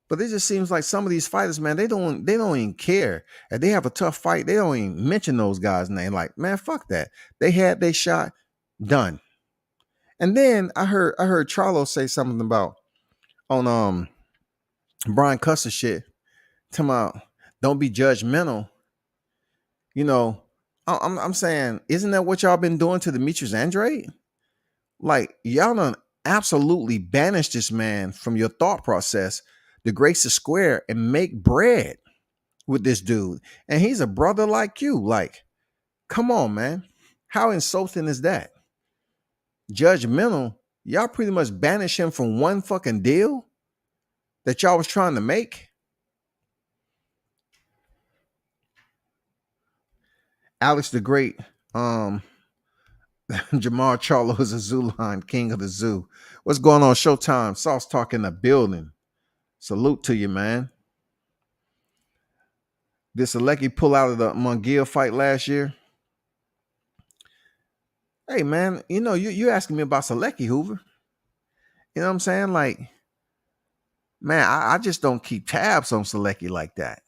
But it just seems like some of these fighters, man, they don't even care. If they have a tough fight, they don't even mention those guys' name. Like, man, fuck that. They had their shot, done. And then I heard Charlo say something about on Brian Custer shit. Talking about don't be judgmental. You know, I'm saying, isn't that what y'all been doing to Demetrius Andrade? Like, y'all done absolutely banish this man from your thought process to grace the square and make bread. with this dude, and he's a brother like you. Like, come on, man. How insulting is that? Judgmental. Y'all pretty much banish him from one fucking deal that y'all was trying to make. Alex the Great, Jamar Charlo is a zoo line, king of the zoo. What's going on, Showtime? Sauce Talk in the building. Salute to you, man. Did Selecki pull out of the Munguia fight last year? Hey, man, you asking me about Selecki, Hoover. You know what I'm saying? Like, man, I just don't keep tabs on Selecki like that.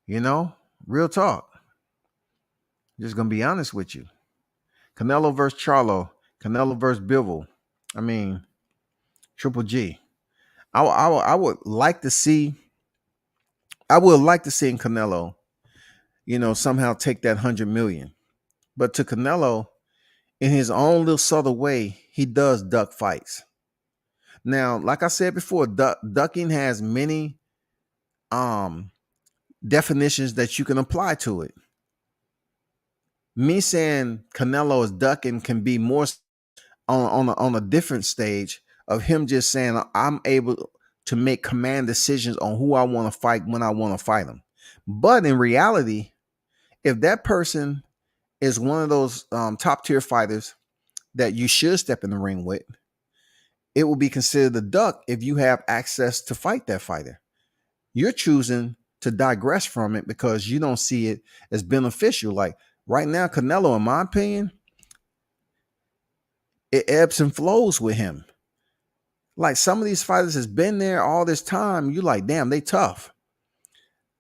Real talk. Just going to be honest with you. Canelo versus Charlo. Canelo versus Bivol. I mean, Triple G. I would like to see. I would like to see in Canelo, somehow take that 100 million. But to Canelo, in his own little subtle way, he does duck fights. Now, like I said before, ducking has many definitions that you can apply to it. Me saying Canelo is ducking can be more on a different stage of him just saying I'm able to make command decisions on who I want to fight when I want to fight him. But in reality, if that person is one of those top tier fighters that you should step in the ring with, it will be considered a duck if you have access to fight that fighter. You're choosing to digress from it because you don't see it as beneficial. Like right now, Canelo, in my opinion, it ebbs and flows with him. Like some of these fighters has been there all this time. You like, damn, they tough.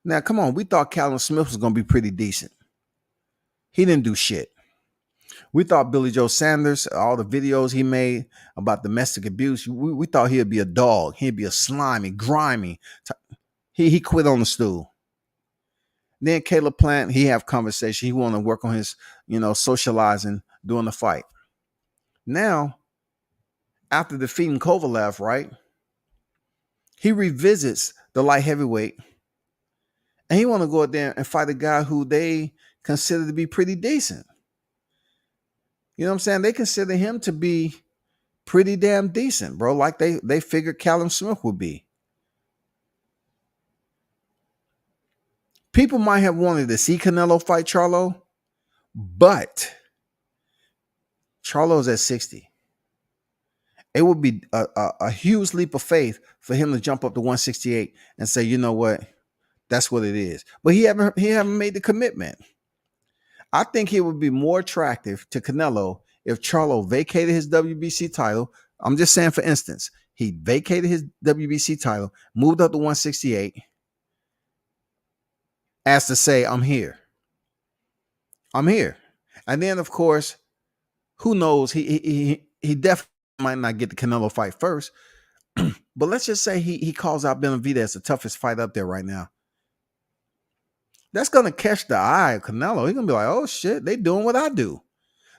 Now, come on. We thought Callum Smith was going to be pretty decent. He didn't do shit. We thought Billy Joe Sanders, all the videos he made about domestic abuse, we thought he'd be a dog. He'd be a slimy, grimy. He quit on the stool. Then Caleb Plant, he have conversation. He want to work on his, socializing during the fight. Now, after defeating Kovalev, right, he revisits the light heavyweight, and he want to go out there and fight a guy who they consider to be pretty decent. You know what I'm saying? They consider him to be pretty damn decent, bro. Like they figured Callum Smith would be. People might have wanted to see Canelo fight Charlo, but Charlo's at 60. It would be a huge leap of faith for him to jump up to 168 and say, you know what, that's what it is. But he haven't made the commitment. I think it would be more attractive to Canelo if Charlo vacated his WBC title. I'm just saying, for instance, he vacated his WBC title, moved up to 168, as to say, I'm here. I'm here. And then, of course, who knows? He definitely might not get the Canelo fight first. But let's just say he calls out Benavidez the toughest fight up there right now. That's going to catch the eye of Canelo. He's going to be like, oh, shit, they doing what I do.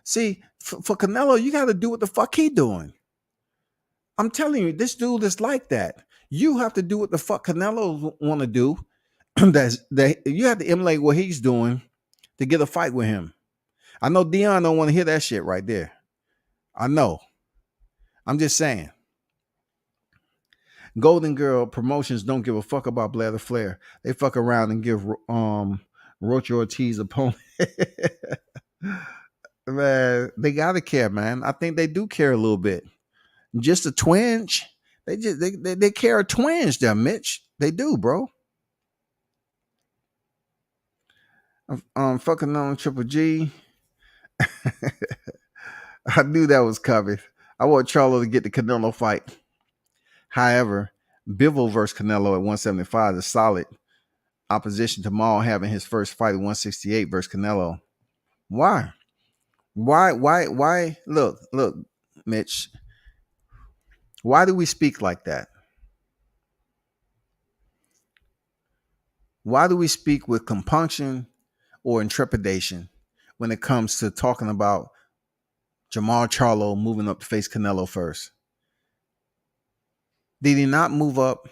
See, for Canelo, you got to do what the fuck he doing. I'm telling you, this dude is like that. You have to do what the fuck Canelo want to do. that you have to emulate what he's doing to get a fight with him. I know Dion don't want to hear that shit right there. I know. I'm just saying. Golden Girl Promotions don't give a fuck about Bladder Flair. They fuck around and give Roach Ortiz opponent. Man, they gotta care, man. I think they do care a little bit. Just a twinge. They care a twinge there, Mitch. They do, bro. I'm fucking on Triple G. I knew that was covered. I want Charlo to get the Canelo fight. However, Bivol versus Canelo at 175 is solid opposition to Maul having his first fight at 168 versus Canelo. Why? Why? Look, Mitch. Why do we speak like that? Why do we speak with compunction or intrepidation when it comes to talking about Jamar Charlo moving up to face Canelo first? Did he not move up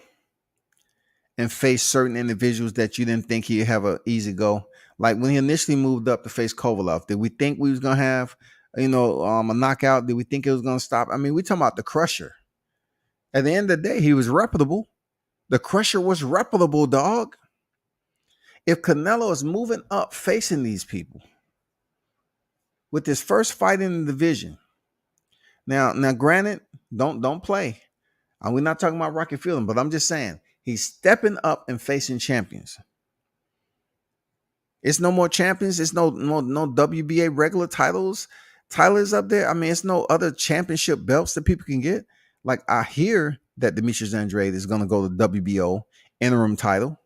and face certain individuals that you didn't think he'd have an easy go. Like when he initially moved up to face Kovalev, did we think we was gonna have, a knockout? Did we think it was gonna stop? I mean, we talking about the Crusher. At the end of the day, he was reputable. The Crusher was reputable, dog. If Canelo is moving up facing these people with his first fight in the division, now granted, don't play. And we're not talking about Rocky Fielding, but I'm just saying he's stepping up and facing champions. It's no more champions. It's no WBA regular titles up there. I mean, it's no other championship belts that people can get. Like I hear that Demetrius Andrade is going to go to WBO interim title,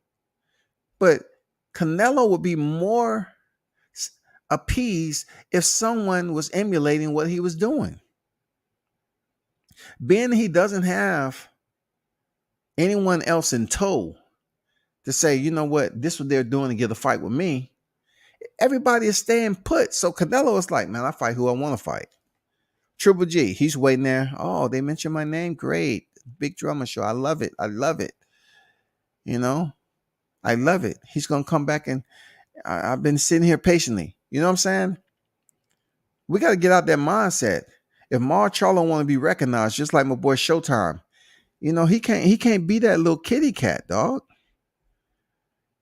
but Canelo would be more appeased if someone was emulating what he was doing. Being he doesn't have anyone else in tow to say, you know what, this is what they're doing to get a fight with me. Everybody is staying put. So Canelo is like, man, I fight who I want to fight. Triple G, he's waiting there. Oh, they mentioned my name. Great. Big drama show. I love it. I love it. I love it. He's going to come back and I've been sitting here patiently. You know what I'm saying? We got to get out that mindset. If Charlo want to be recognized, just like my boy Showtime, he can't be that little kitty cat, dog.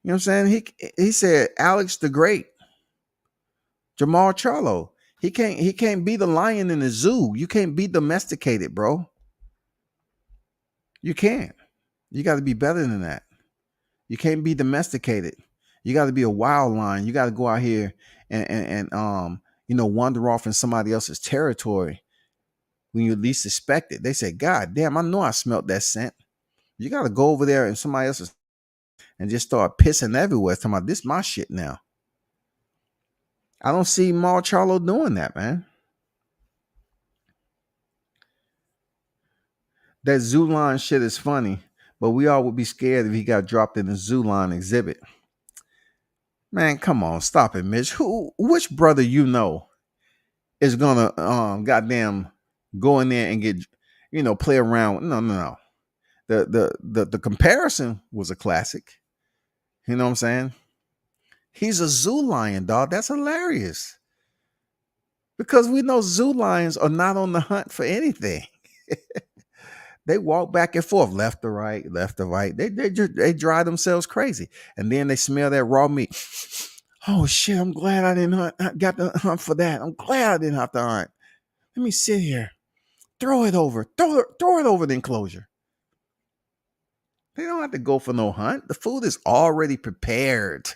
You know what I'm saying? He said Alex the Great, Jamal Charlo. He can't be the lion in the zoo. You can't be domesticated, bro. You can't. You got to be better than that. You can't be domesticated. You got to be a wild lion. You got to go out here and wander off in somebody else's territory when you least suspect it. They say, God damn, I know I smelled that scent. You got to go over there and somebody else's and just start pissing everywhere. Talking about this my shit now. I don't see Mar Charlo doing that, man. That zoo line shit is funny, but we all would be scared if he got dropped in the zoo line exhibit. Man, come on, stop it, Mitch. Which brother is gonna goddamn go in there and get play around? No. The comparison was a classic. You know what I'm saying? He's a zoo lion, dog. That's hilarious. Because we know zoo lions are not on the hunt for anything. They walk back and forth, left to right, left to right. They drive themselves crazy. And then they smell that raw meat. Oh shit, I'm glad I didn't got to hunt for that. I'm glad I didn't have to hunt. Let me sit here. Throw it over. Throw it over the enclosure. They don't have to go for no hunt. The food is already prepared.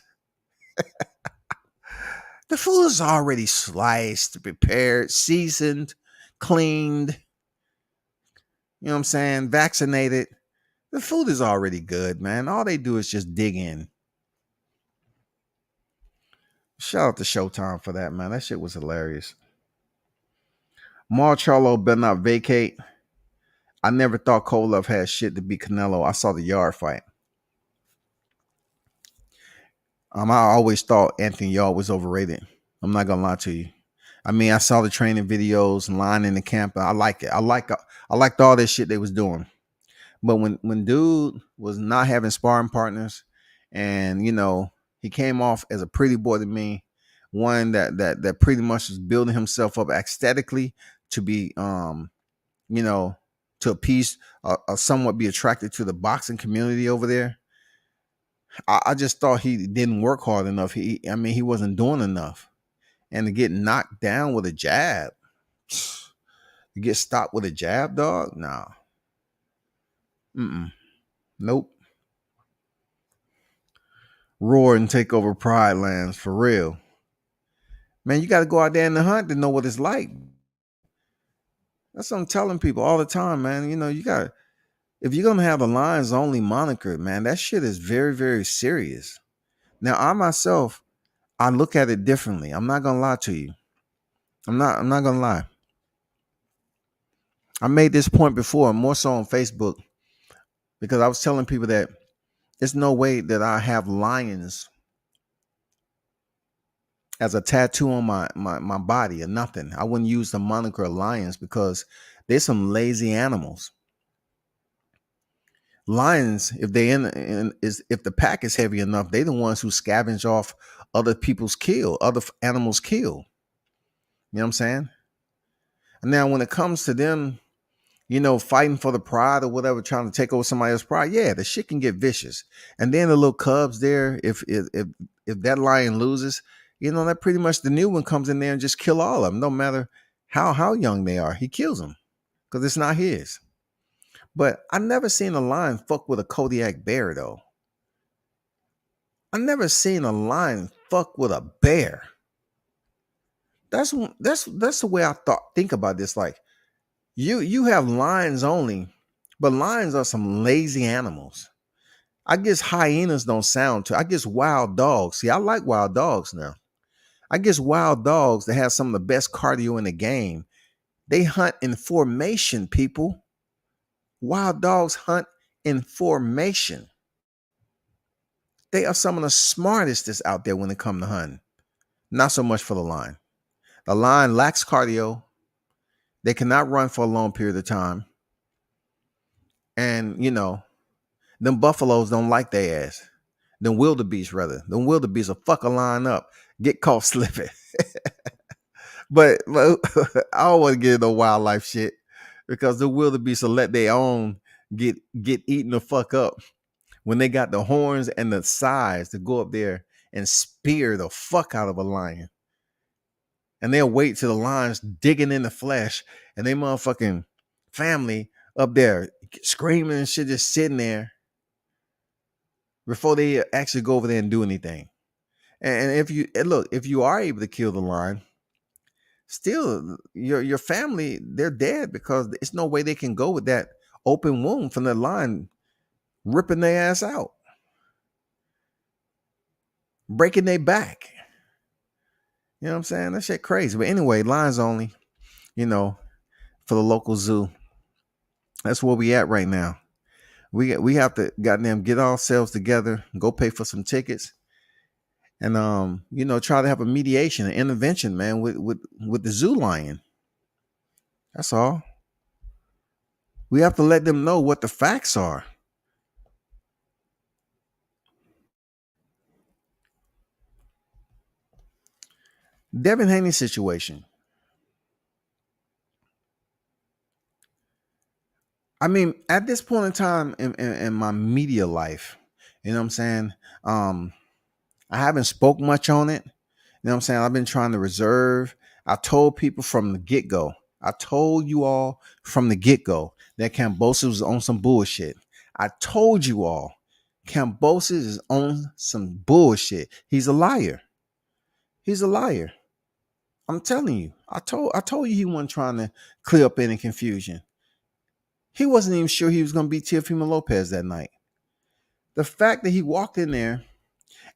The food is already sliced, prepared, seasoned, cleaned. You know what I'm saying? Vaccinated. The food is already good, man. All they do is just dig in. Shout out to Showtime for that, man. That shit was hilarious. Mar Charlo better not vacate. I never thought Kovalev had shit to beat Canelo. I saw the yard fight. I always thought Anthony Yard was overrated. I'm not gonna lie to you. I mean, I saw the training videos and line in the camp. I like it. I liked all this shit they was doing. But when dude was not having sparring partners, and he came off as a pretty boy to me, one that pretty much was building himself up aesthetically to be to appease somewhat be attracted to the boxing community over there. I just thought he didn't work hard enough. He wasn't doing enough. And to get knocked down with a jab, to get stopped with a jab, dog, nah. Nope. Roar and take over Pride Lands for real. Man, you got to go out there in the hunt to know what it's like. That's what I'm telling people all the time, man. You got, if you're gonna have a Lions only moniker, man, that shit is very, very serious. Now, I myself, I look at it differently. I'm not gonna lie to you. I'm not gonna lie. I made this point before, more so on Facebook, because I was telling people that there's no way that I have lions as a tattoo on my body or nothing. I wouldn't use the moniker lions because there's some lazy animals. lions, if they if the pack is heavy enough, they the ones who scavenge off other people's kill, other animals' kill. You know what I'm saying? And now when it comes to them, fighting for the pride or whatever, trying to take over somebody else's pride, yeah, the shit can get vicious. And then the little cubs there, if that lion loses, that pretty much the new one comes in there and just kill all of them, no matter how young they are. He kills them because it's not his. But I never seen a lion fuck with a Kodiak bear though. I never seen a lion fuck with a bear. That's the way I think about this. Like you have lions only, but lions are some lazy animals. I guess hyenas don't sound too. I guess wild dogs. See, I like wild dogs now. I guess wild dogs that have some of the best cardio in the game. They hunt in formation, people. Wild dogs hunt in formation. They are some of the smartest that's out there when it comes to hunting. Not so much for the lion. The lion lacks cardio. They cannot run for a long period of time. And, them buffaloes don't like their ass. Them wildebeest, rather. Them wildebeest will fuck a lion up. Get caught slipping. but I don't want to get into wildlife shit because the wildebeest will let their own get eaten the fuck up when they got the horns and the size to go up there and spear the fuck out of a lion. And they'll wait till the lion's digging in the flesh and they motherfucking family up there screaming and shit, just sitting there before they actually go over there and do anything. And if you are able to kill the lion, still your family, they're dead because it's no way they can go with that open wound from the lion ripping their ass out, breaking their back. You know what I'm saying? That shit crazy. But anyway, lions only, for the local zoo. That's where we at right now. We have to goddamn get ourselves together, go pay for some tickets, and try to have a mediation, an intervention, man, with the zoo lion. That's all. We have to let them know what the facts are. Devin Haney situation. I mean, at this point in time in my media life, you know what I'm saying? I haven't spoke much on it. You know what I'm saying? I've been trying to reserve. I told people from the get-go. I told you all from the get-go that Kambosos was on some bullshit. I told you all Kambosos is on some bullshit. He's a liar. He's a liar. I'm telling you. I told you he wasn't trying to clear up any confusion. He wasn't even sure he was going to beat Teofimo Lopez that night. The fact that he walked in there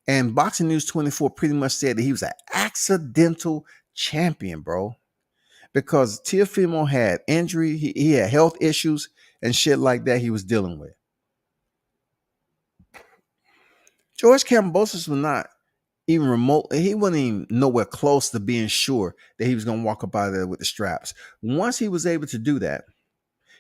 and Boxing News 24 pretty much said that he was an accidental champion, bro. Because Teofimo had injury, he had health issues and shit like that he was dealing with. George Kambosos was not even remote. He wasn't even nowhere close to being sure that he was going to walk up out of there with the straps. Once he was able to do that,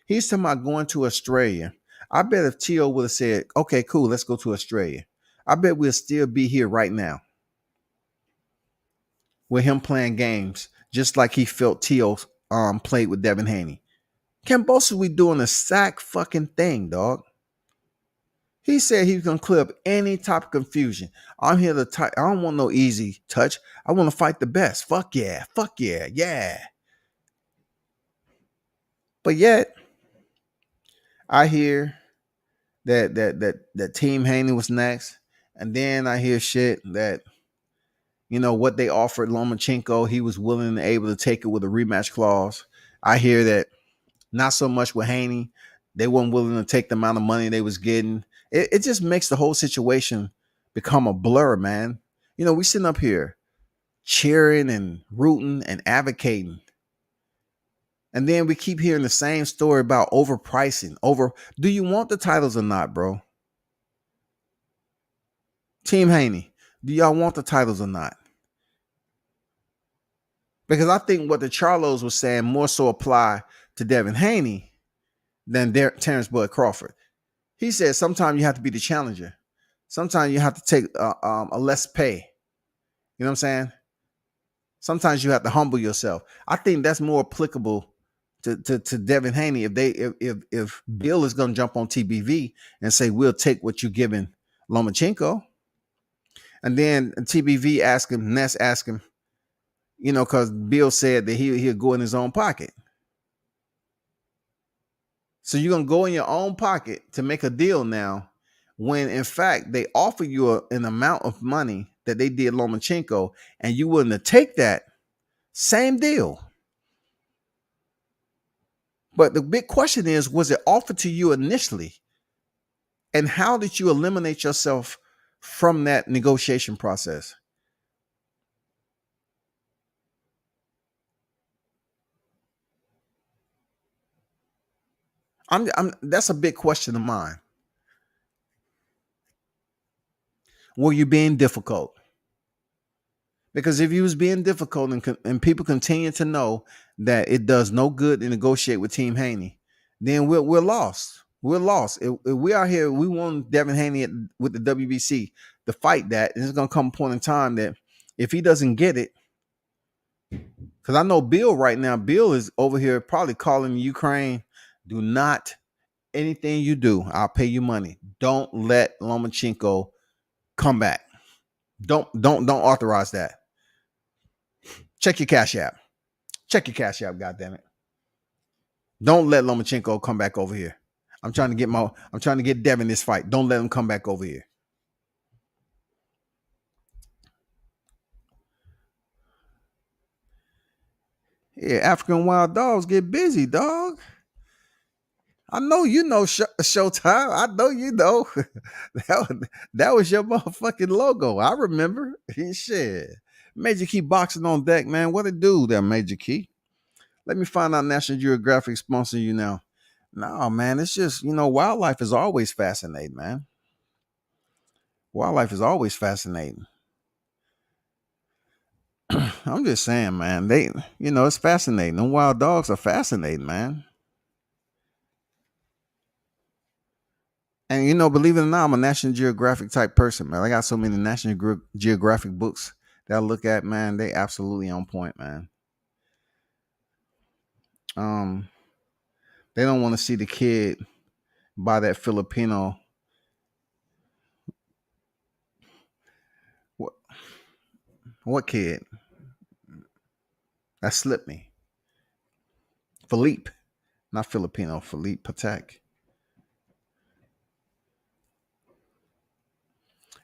he's talking about going to Australia. I bet if Tio would have said, okay, cool, let's go to Australia, I bet we'll still be here right now with him playing games just like he felt Tio played with Devin Haney. Kambosos we doing the sack fucking thing, dog. He said he was going to clear up any type of confusion. I'm here to I don't want no easy touch. I want to fight the best. Fuck yeah. Fuck yeah. Yeah. But yet, I hear that Team Haney was next. And then I hear shit that, what they offered Lomachenko, he was willing and able to take it with a rematch clause. I hear that not so much with Haney. They weren't willing to take the amount of money they was getting. It just makes the whole situation become a blur, man. We sitting up here cheering and rooting and advocating. And then we keep hearing the same story about overpricing. Do you want the titles or not, bro? Team Haney, do y'all want the titles or not? Because I think what the Charlos was saying more so apply to Devin Haney than Terrence Bud Crawford. He said sometimes you have to be the challenger. Sometimes you have to take a less pay. You know what I'm saying? Sometimes you have to humble yourself. I think that's more applicable to Devin Haney. If Bill is going to jump on TBV and say we'll take what you're giving Lomachenko, and then TBV Ness ask him, because Bill said that he'll go in his own pocket. So you're gonna go in your own pocket to make a deal now, when in fact they offer you an amount of money that they did Lomachenko, and you wouldn't have take that same deal. But the big question is, was it offered to you initially? And how did you eliminate yourself from that negotiation process? That's a big question of mine. Were you being difficult? Because if you was being difficult and people continue to know that it does no good to negotiate with Team Haney, then we're lost. We're lost. If we are here, we want Devin Haney with the WBC to fight that. And it's going to come a point in time that if he doesn't get it, because I know Bill right now, Bill is over here probably calling Ukraine, do not, anything you do, I'll pay you money. Don't let Lomachenko come back. Don't authorize that. Check your Cash App. Check your Cash App, goddammit. Don't let Lomachenko come back over here. I'm trying to get Devin this fight. Don't let him come back over here. Yeah, African Wild Dogs get busy, dog. I know you know Showtime. I know you know. that was your motherfucking logo. I remember. Shit. Major Key Boxing on deck, man. What it do there, Major Key? Let me find out National Geographic sponsoring you now. No, man, it's just, wildlife is always fascinating, man. Wildlife is always fascinating. I'm just saying, man, it's fascinating. Them wild dogs are fascinating, man. And, believe it or not, I'm a National Geographic type person, man. I got so many National Geographic books that I look at, man. They absolutely on point, man. They don't want to see the kid buy that Filipino. What kid? That slipped me. Philippe, not Filipino. Philippe Patek.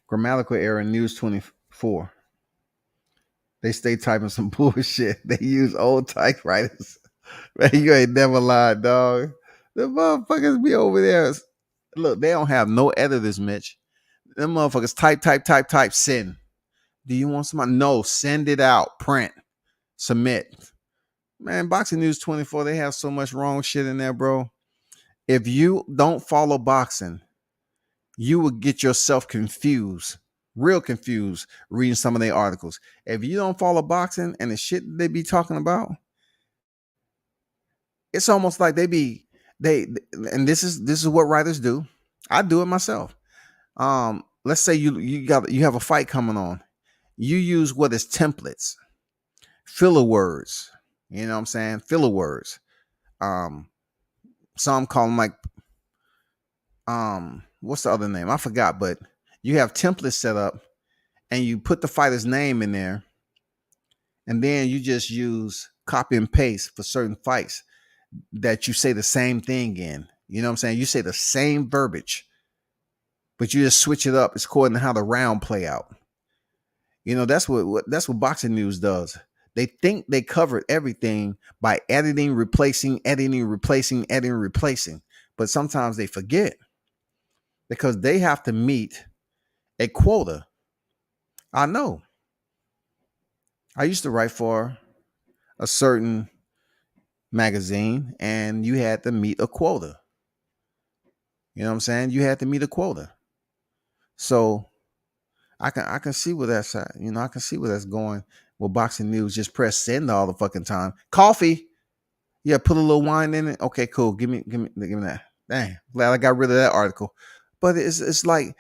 Grammatical error, News 24. They stay typing some bullshit. They use old typewriters. Man, you ain't never lied, dog. The motherfuckers be over there. Look, they don't have no editors, Mitch. Them motherfuckers type, send. Do you want somebody? No, send it out, print, submit. Man, Boxing News 24, they have so much wrong shit in there, bro. If you don't follow boxing, you will get yourself confused, real confused, reading some of their articles. If you don't follow boxing and the shit they be talking about, it's almost like they and this is what writers do. I do it myself. Let's say you have a fight coming on. You use what is templates, filler words. You know what I'm saying? Filler words. Some call them like what's the other name? I forgot, but you have templates set up and you put the fighter's name in there, and then you just use copy and paste for certain fights that you say the same thing in. You know what I'm saying? You say the same verbiage, but you just switch it up. It's according to how the round play out. That's what Boxing News does. They think they covered everything by editing, replacing, but sometimes they forget because they have to meet a quota. I know. I used to write for a certain magazine, and you had to meet a quota. You know what I'm saying? You had to meet a quota. So I can see where that's at. I can see where that's going. Well, Boxing News just press send all the fucking time. Coffee. Yeah, put a little wine in it. Okay, cool. Give me that. Dang, glad I got rid of that article. But it's like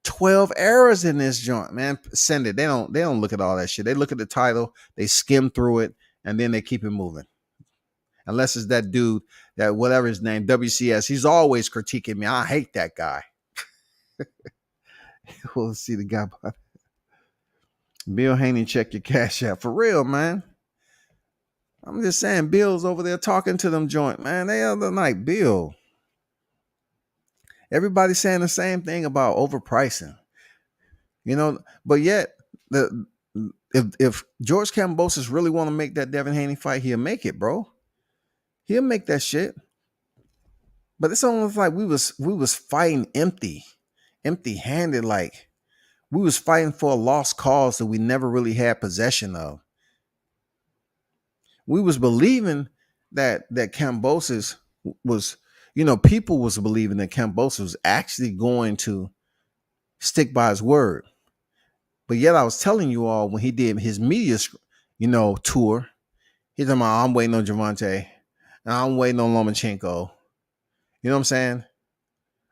12 errors in this joint, man. Send it. They don't look at all that shit. They look at the title, they skim through it, and then they keep it moving. Unless it's that dude, that whatever his name, WCS, he's always critiquing me. I hate that guy. We'll see the guy. Bill Haney, check your cash out. For real, man. I'm just saying, Bill's over there talking to them joint, man. They other night, Bill. Everybody's saying the same thing about overpricing, but yet the if George Kambosos really want to make that Devin Haney fight, he'll make it, bro. He'll make that shit. But it's almost like we was fighting empty-handed, like we was fighting for a lost cause that we never really had possession of. We was believing that Kambosos was, people was believing that Kambosos was actually going to stick by his word. But yet I was telling you all when he did his media, tour, he's talking about, I'm waiting on Javante, and I'm waiting on Lomachenko. You know what I'm saying?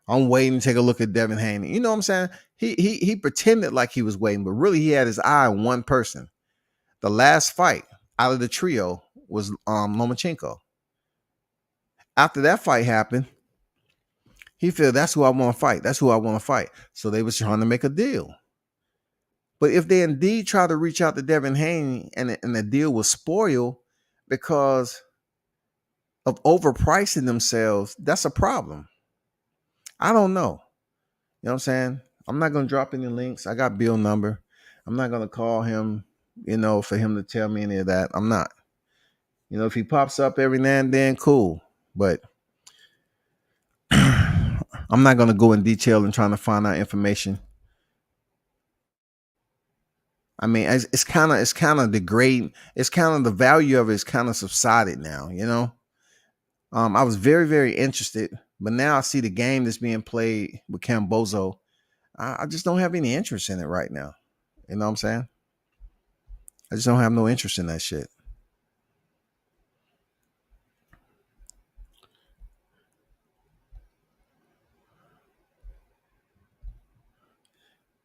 I'm waiting to take a look at Devin Haney. You know what I'm saying? He pretended like he was waiting, but really he had his eye on one person. The last fight out of the trio was Lomachenko. After that fight happened, he felt that's who I want to fight. That's who I want to fight. So they was trying to make a deal. But if they indeed try to reach out to Devin Haney and the deal was spoiled because of overpricing themselves, that's a problem. I don't know. You know what I'm saying? I'm not going to drop any links. I got Bill's number. I'm not going to call him, for him to tell me any of that. I'm not. If he pops up every now and then, cool. But I'm not going to go in detail in trying to find out information. I mean, it's kind of degrading. It's kind of the value of it is kind of subsided now, I was very, very interested, but now I see the game that's being played with Kambosos. I just don't have any interest in it right now. You know what I'm saying? I just don't have no interest in that shit.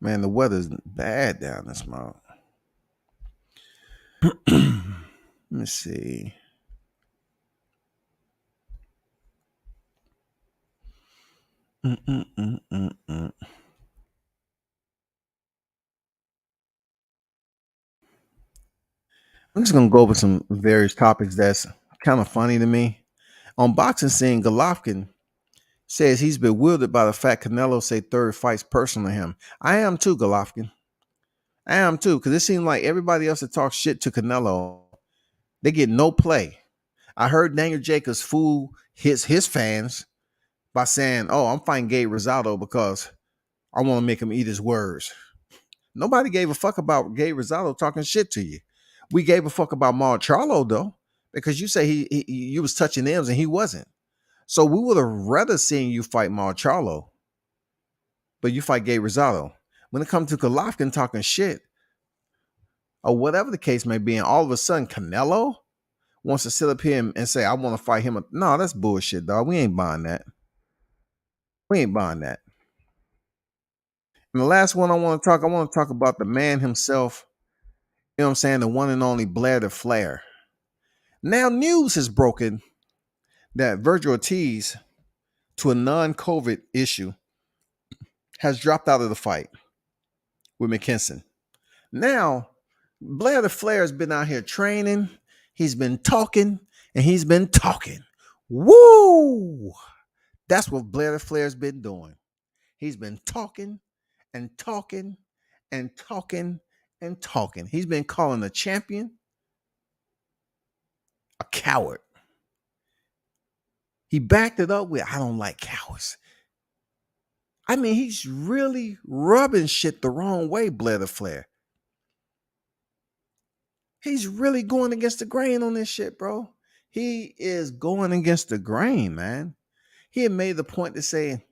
Man, the weather's bad down this month. Let me see. I'm just gonna go over some various topics that's kind of funny to me. On Boxing Scene, Golovkin says he's bewildered by the fact Canelo say third fight's personal to him. I am too, Golovkin. I am too, because it seems like everybody else that talks shit to Canelo, they get no play. I heard Daniel Jacobs fool his fans by saying, "Oh, I'm fighting Gabe Rosado because I want to make him eat his words." Nobody gave a fuck about Gabe Rosado talking shit to you. We gave a fuck about Charlo though, because you say you was touching M's and he wasn't. So we would have rather seen you fight Charlo, but you fight Gabe Rosado. When it comes to Golovkin talking shit, or whatever the case may be, and all of a sudden Canelo wants to sit up here and say, I want to fight him. No, that's bullshit, dog. We ain't buying that. We ain't buying that. And the last one I want to talk about the man himself. You know what I'm saying? The one and only Blair the Flair. Now news has broken that Virgil Ortiz, to a non-COVID issue, has dropped out of the fight with McKinson. Now, Blair the Flair has been out here training. He's been talking and he's been talking. Woo! That's what Blair the Flair's been doing. He's been talking and talking and talking and talking. He's been calling the champion a coward. He backed it up with, I don't like cowards. I mean, he's really rubbing shit the wrong way, Blair the Flair. He's really going against the grain on this shit, bro. He is going against the grain, man. He had made the point to say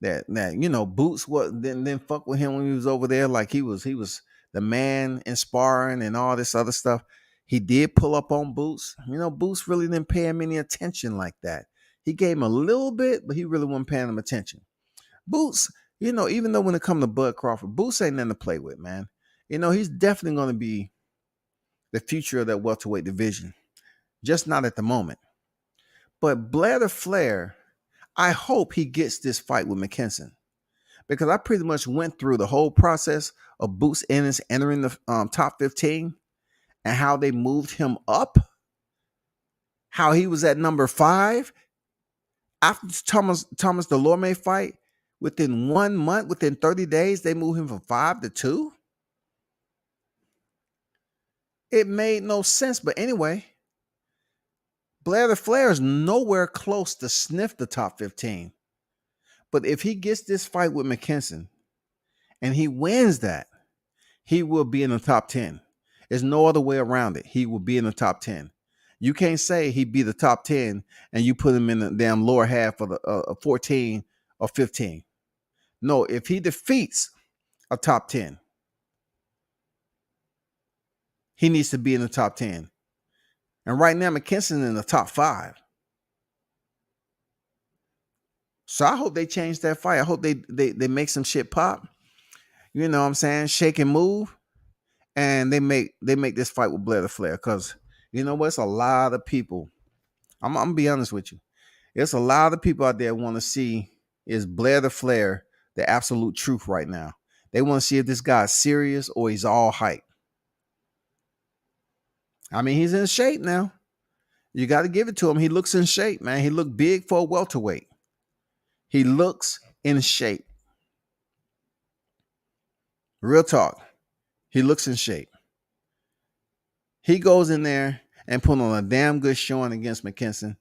that Boots didn't fuck with him when he was over there, like he was the man in sparring and all this other stuff. He did pull up on Boots. Boots really didn't pay him any attention like that. He gave him a little bit, but he really wasn't paying him attention. Boots, even though when it comes to Bud Crawford, Boots ain't nothing to play with, man. He's definitely going to be the future of that welterweight division, just not at the moment. But Blair Flair, I hope he gets this fight with McKinson, because I pretty much went through the whole process of Boots Ennis entering the top 15 and how they moved him up, how he was at number 5 after Thomas Delorme fight. Within 1 month, within 30 days, they moved him from 5 to 2. It made no sense. But anyway, Blair Flair is nowhere close to sniff the top 15. But if he gets this fight with McKinson and he wins that, he will be in the top 10. There's no other way around it. He will be in the top 10. You can't say he'd be the top 10 and you put him in the damn lower half of the 14 or 15. No, if he defeats a top 10, he needs to be in the top 10. And right now, McKinson in the top 5. So I hope they change that fight. I hope they make some shit pop. You know what I'm saying? Shake and move. And they make this fight with Blair Flair. Because you know what? It's a lot of people. I'm gonna be honest with you. There's a lot of people out there want to see, is Blair Flair the absolute truth right now. They want to see if this guy's serious or he's all hype. I mean, he's in shape now. You got to give it to him. He looks in shape, man. He looked big for a welterweight. He looks in shape. Real talk. He looks in shape. He goes in there and put on a damn good showing against McKinson.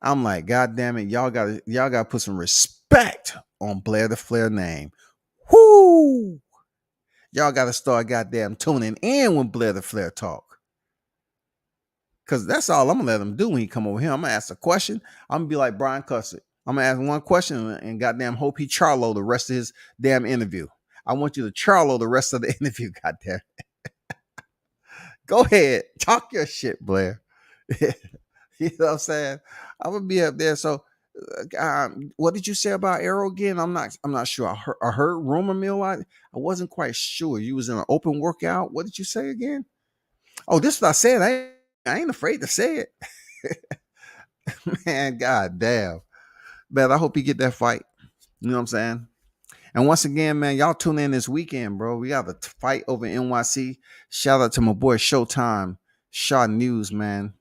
I'm like, God damn it, y'all gotta put some respect on Blair Flair name. Whoo! Y'all gotta start goddamn tuning in when Blair Flair talk. Because that's all I'm going to let him do when he come over here. I'm going to ask a question. I'm going to be like Brian Cussett. I'm going to ask one question and goddamn hope he Charlo the rest of his damn interview. I want you to Charlo the rest of the interview, goddamn. Go ahead. Talk your shit, Blair. You know what I'm saying? I'm going to be up there. So, what did you say about Arrow again? I'm not sure. I heard rumor mill. I wasn't quite sure. You was in an open workout. What did you say again? Oh, this is what I said. I ain't afraid to say it. Man, god damn. Man, I hope you get that fight. You know what I'm saying? And once again, man, y'all tune in this weekend, bro. We got a fight over NYC. Shout out to my boy Showtime, Shaw News, man.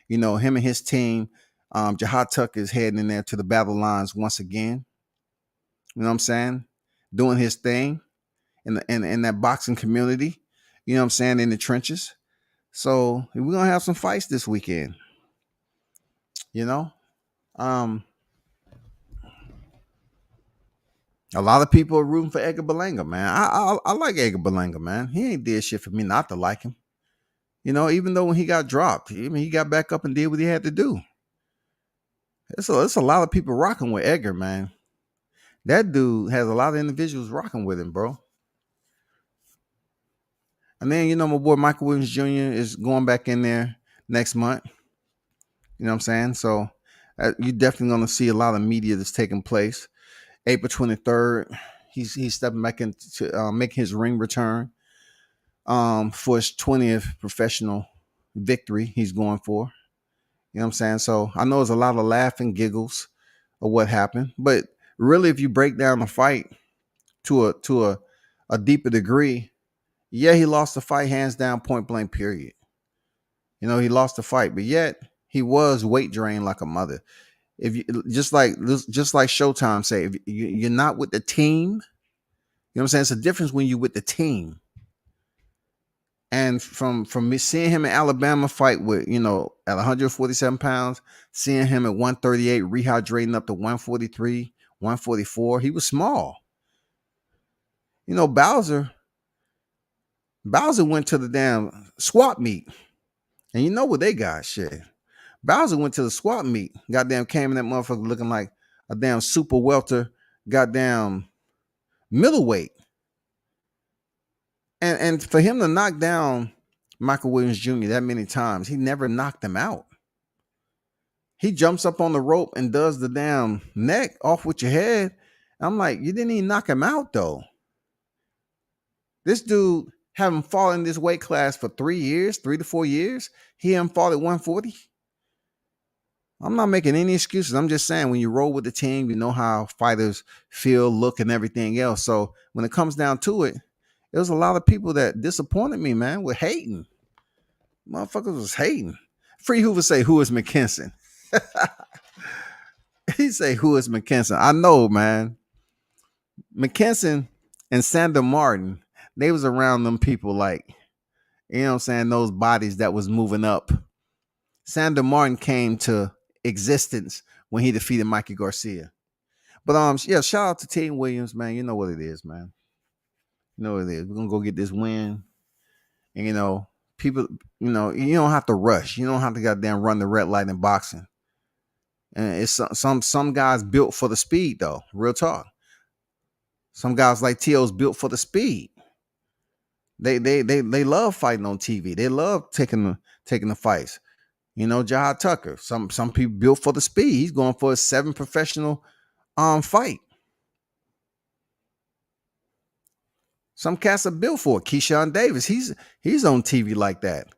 You know, him and his team. Jahad Tucker is heading in there to the battle lines once again. You know what I'm saying? Doing his thing in that boxing community. You know what I'm saying? In the trenches. So we're gonna have some fights this weekend. You know, a lot of people are rooting for Edgar Berlanga, man. I like Edgar Berlanga, man. He ain't did shit for me not to like him. You know, even though when he got dropped, he got back up and did what he had to do. It's a lot of people rocking with Edgar, man. That dude has a lot of individuals rocking with him, bro. And then, my boy Michael Williams Jr. is going back in there next month. You know what I'm saying? So you're definitely going to see a lot of media that's taking place. April 23rd, he's stepping back into making his ring return for his 20th professional victory he's going for. You know what I'm saying? So I know there's a lot of laughing giggles of what happened. But really, if you break down the fight to a deeper degree, yeah, he lost the fight hands down, point blank, period. He lost the fight, but yet he was weight drained like a mother. If you just like Showtime say, if you're not with the team, you know what I'm saying? It's a difference when you're with the team. And from me seeing him in Alabama fight with, at 147 pounds, seeing him at 138, rehydrating up to 143, 144, he was small. Bowser went to the damn swap meet. And you know what they got? Shit. Bowser went to the swap meet. Goddamn came in that motherfucker looking like a damn super welter, goddamn middleweight. And for him to knock down Michael Williams Jr. that many times, he never knocked him out. He jumps up on the rope and does the damn neck off with your head. I'm like, you didn't even knock him out though. This dude haven't fought in this weight class for 3 years, 3 to 4 years. He haven't fought at 140. I'm not making any excuses. I'm just saying when you roll with the team, you know how fighters feel, look, and everything else. So when it comes down to it, there was a lot of people that disappointed me, man, with hating. Motherfuckers was hating. Free Hoover say, who is McKinson? He say, who is McKinson? I know, man. McKinson and Sandor Martin, they was around them people like, you know what I'm saying, those bodies that was moving up. Sandor Martin came to existence when he defeated Mikey Garcia. But yeah, shout out to Team Williams, man. You know what it is, man. You know what it is. We're gonna go get this win. And people, you don't have to rush. You don't have to goddamn run the red light in boxing. And it's some guys built for the speed, though. Real talk. Some guys like T.O.'s built for the speed. They love fighting on TV. They love taking the fights. Jahad Tucker. Some people built for the speed. He's going for a 7 professional fight. Some cats are built for it. Keyshawn Davis. He's on TV like that.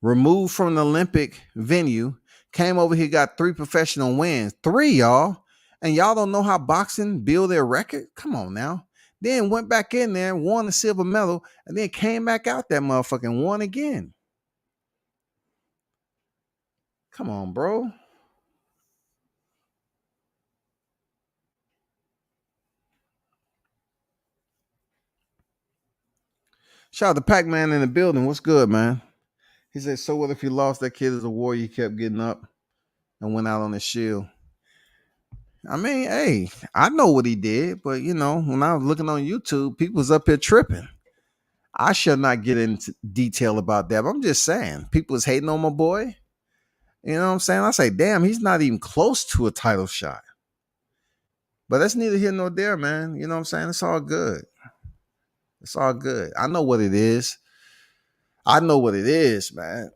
Removed from an Olympic venue. Came over here, got 3 professional wins. 3, y'all. And y'all don't know how boxing build their record? Come on now. Then went back in there, won a silver medal, and then came back out that motherfucker and won again. Come on, bro. Shout out to Pac-Man in the building. What's good, man? He said, so what if he lost? That kid as a warrior? He kept getting up and went out on his shield. I mean, hey, I know what he did, but when I was looking on YouTube, people was up here tripping. I shall not get into detail about that, but I'm just saying, people was hating on my boy. You know what I'm saying? I say, damn, he's not even close to a title shot. But that's neither here nor there, man. You know what I'm saying? It's all good. It's all good. I know what it is. I know what it is, man.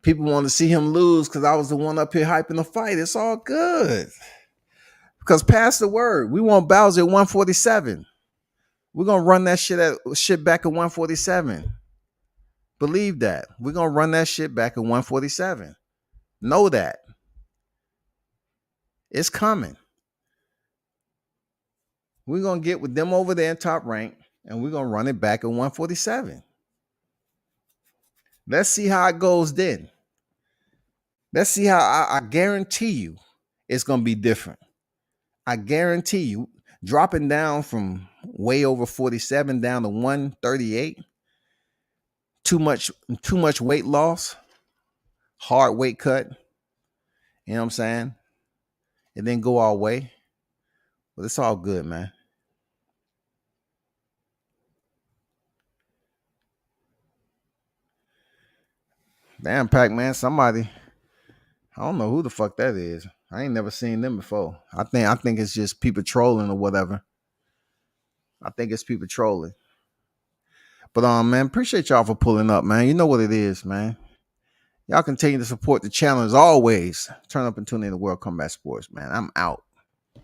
People want to see him lose because I was the one up here hyping the fight. It's all good. Because pass the word. We want Bowser at 147. We're going to run that shit back at 147. Believe that. We're going to run that shit back at 147. Know that. It's coming. We're going to get with them over there in Top Rank, and we're going to run it back at 147. Let's see how it goes then. Let's see how I guarantee you it's going to be different. I guarantee you dropping down from way over 47 down to 138. Too much weight loss. Hard weight cut. You know what I'm saying? It didn't go our way. But it's all good, man. Damn, Pac-Man, somebody. I don't know who the fuck that is. I ain't never seen them before. I think it's just people trolling or whatever. I think it's people trolling. But man, appreciate y'all for pulling up, man. You know what it is, man. Y'all continue to support the channel as always. Turn up and tune in to World Combat Sports, man. I'm out.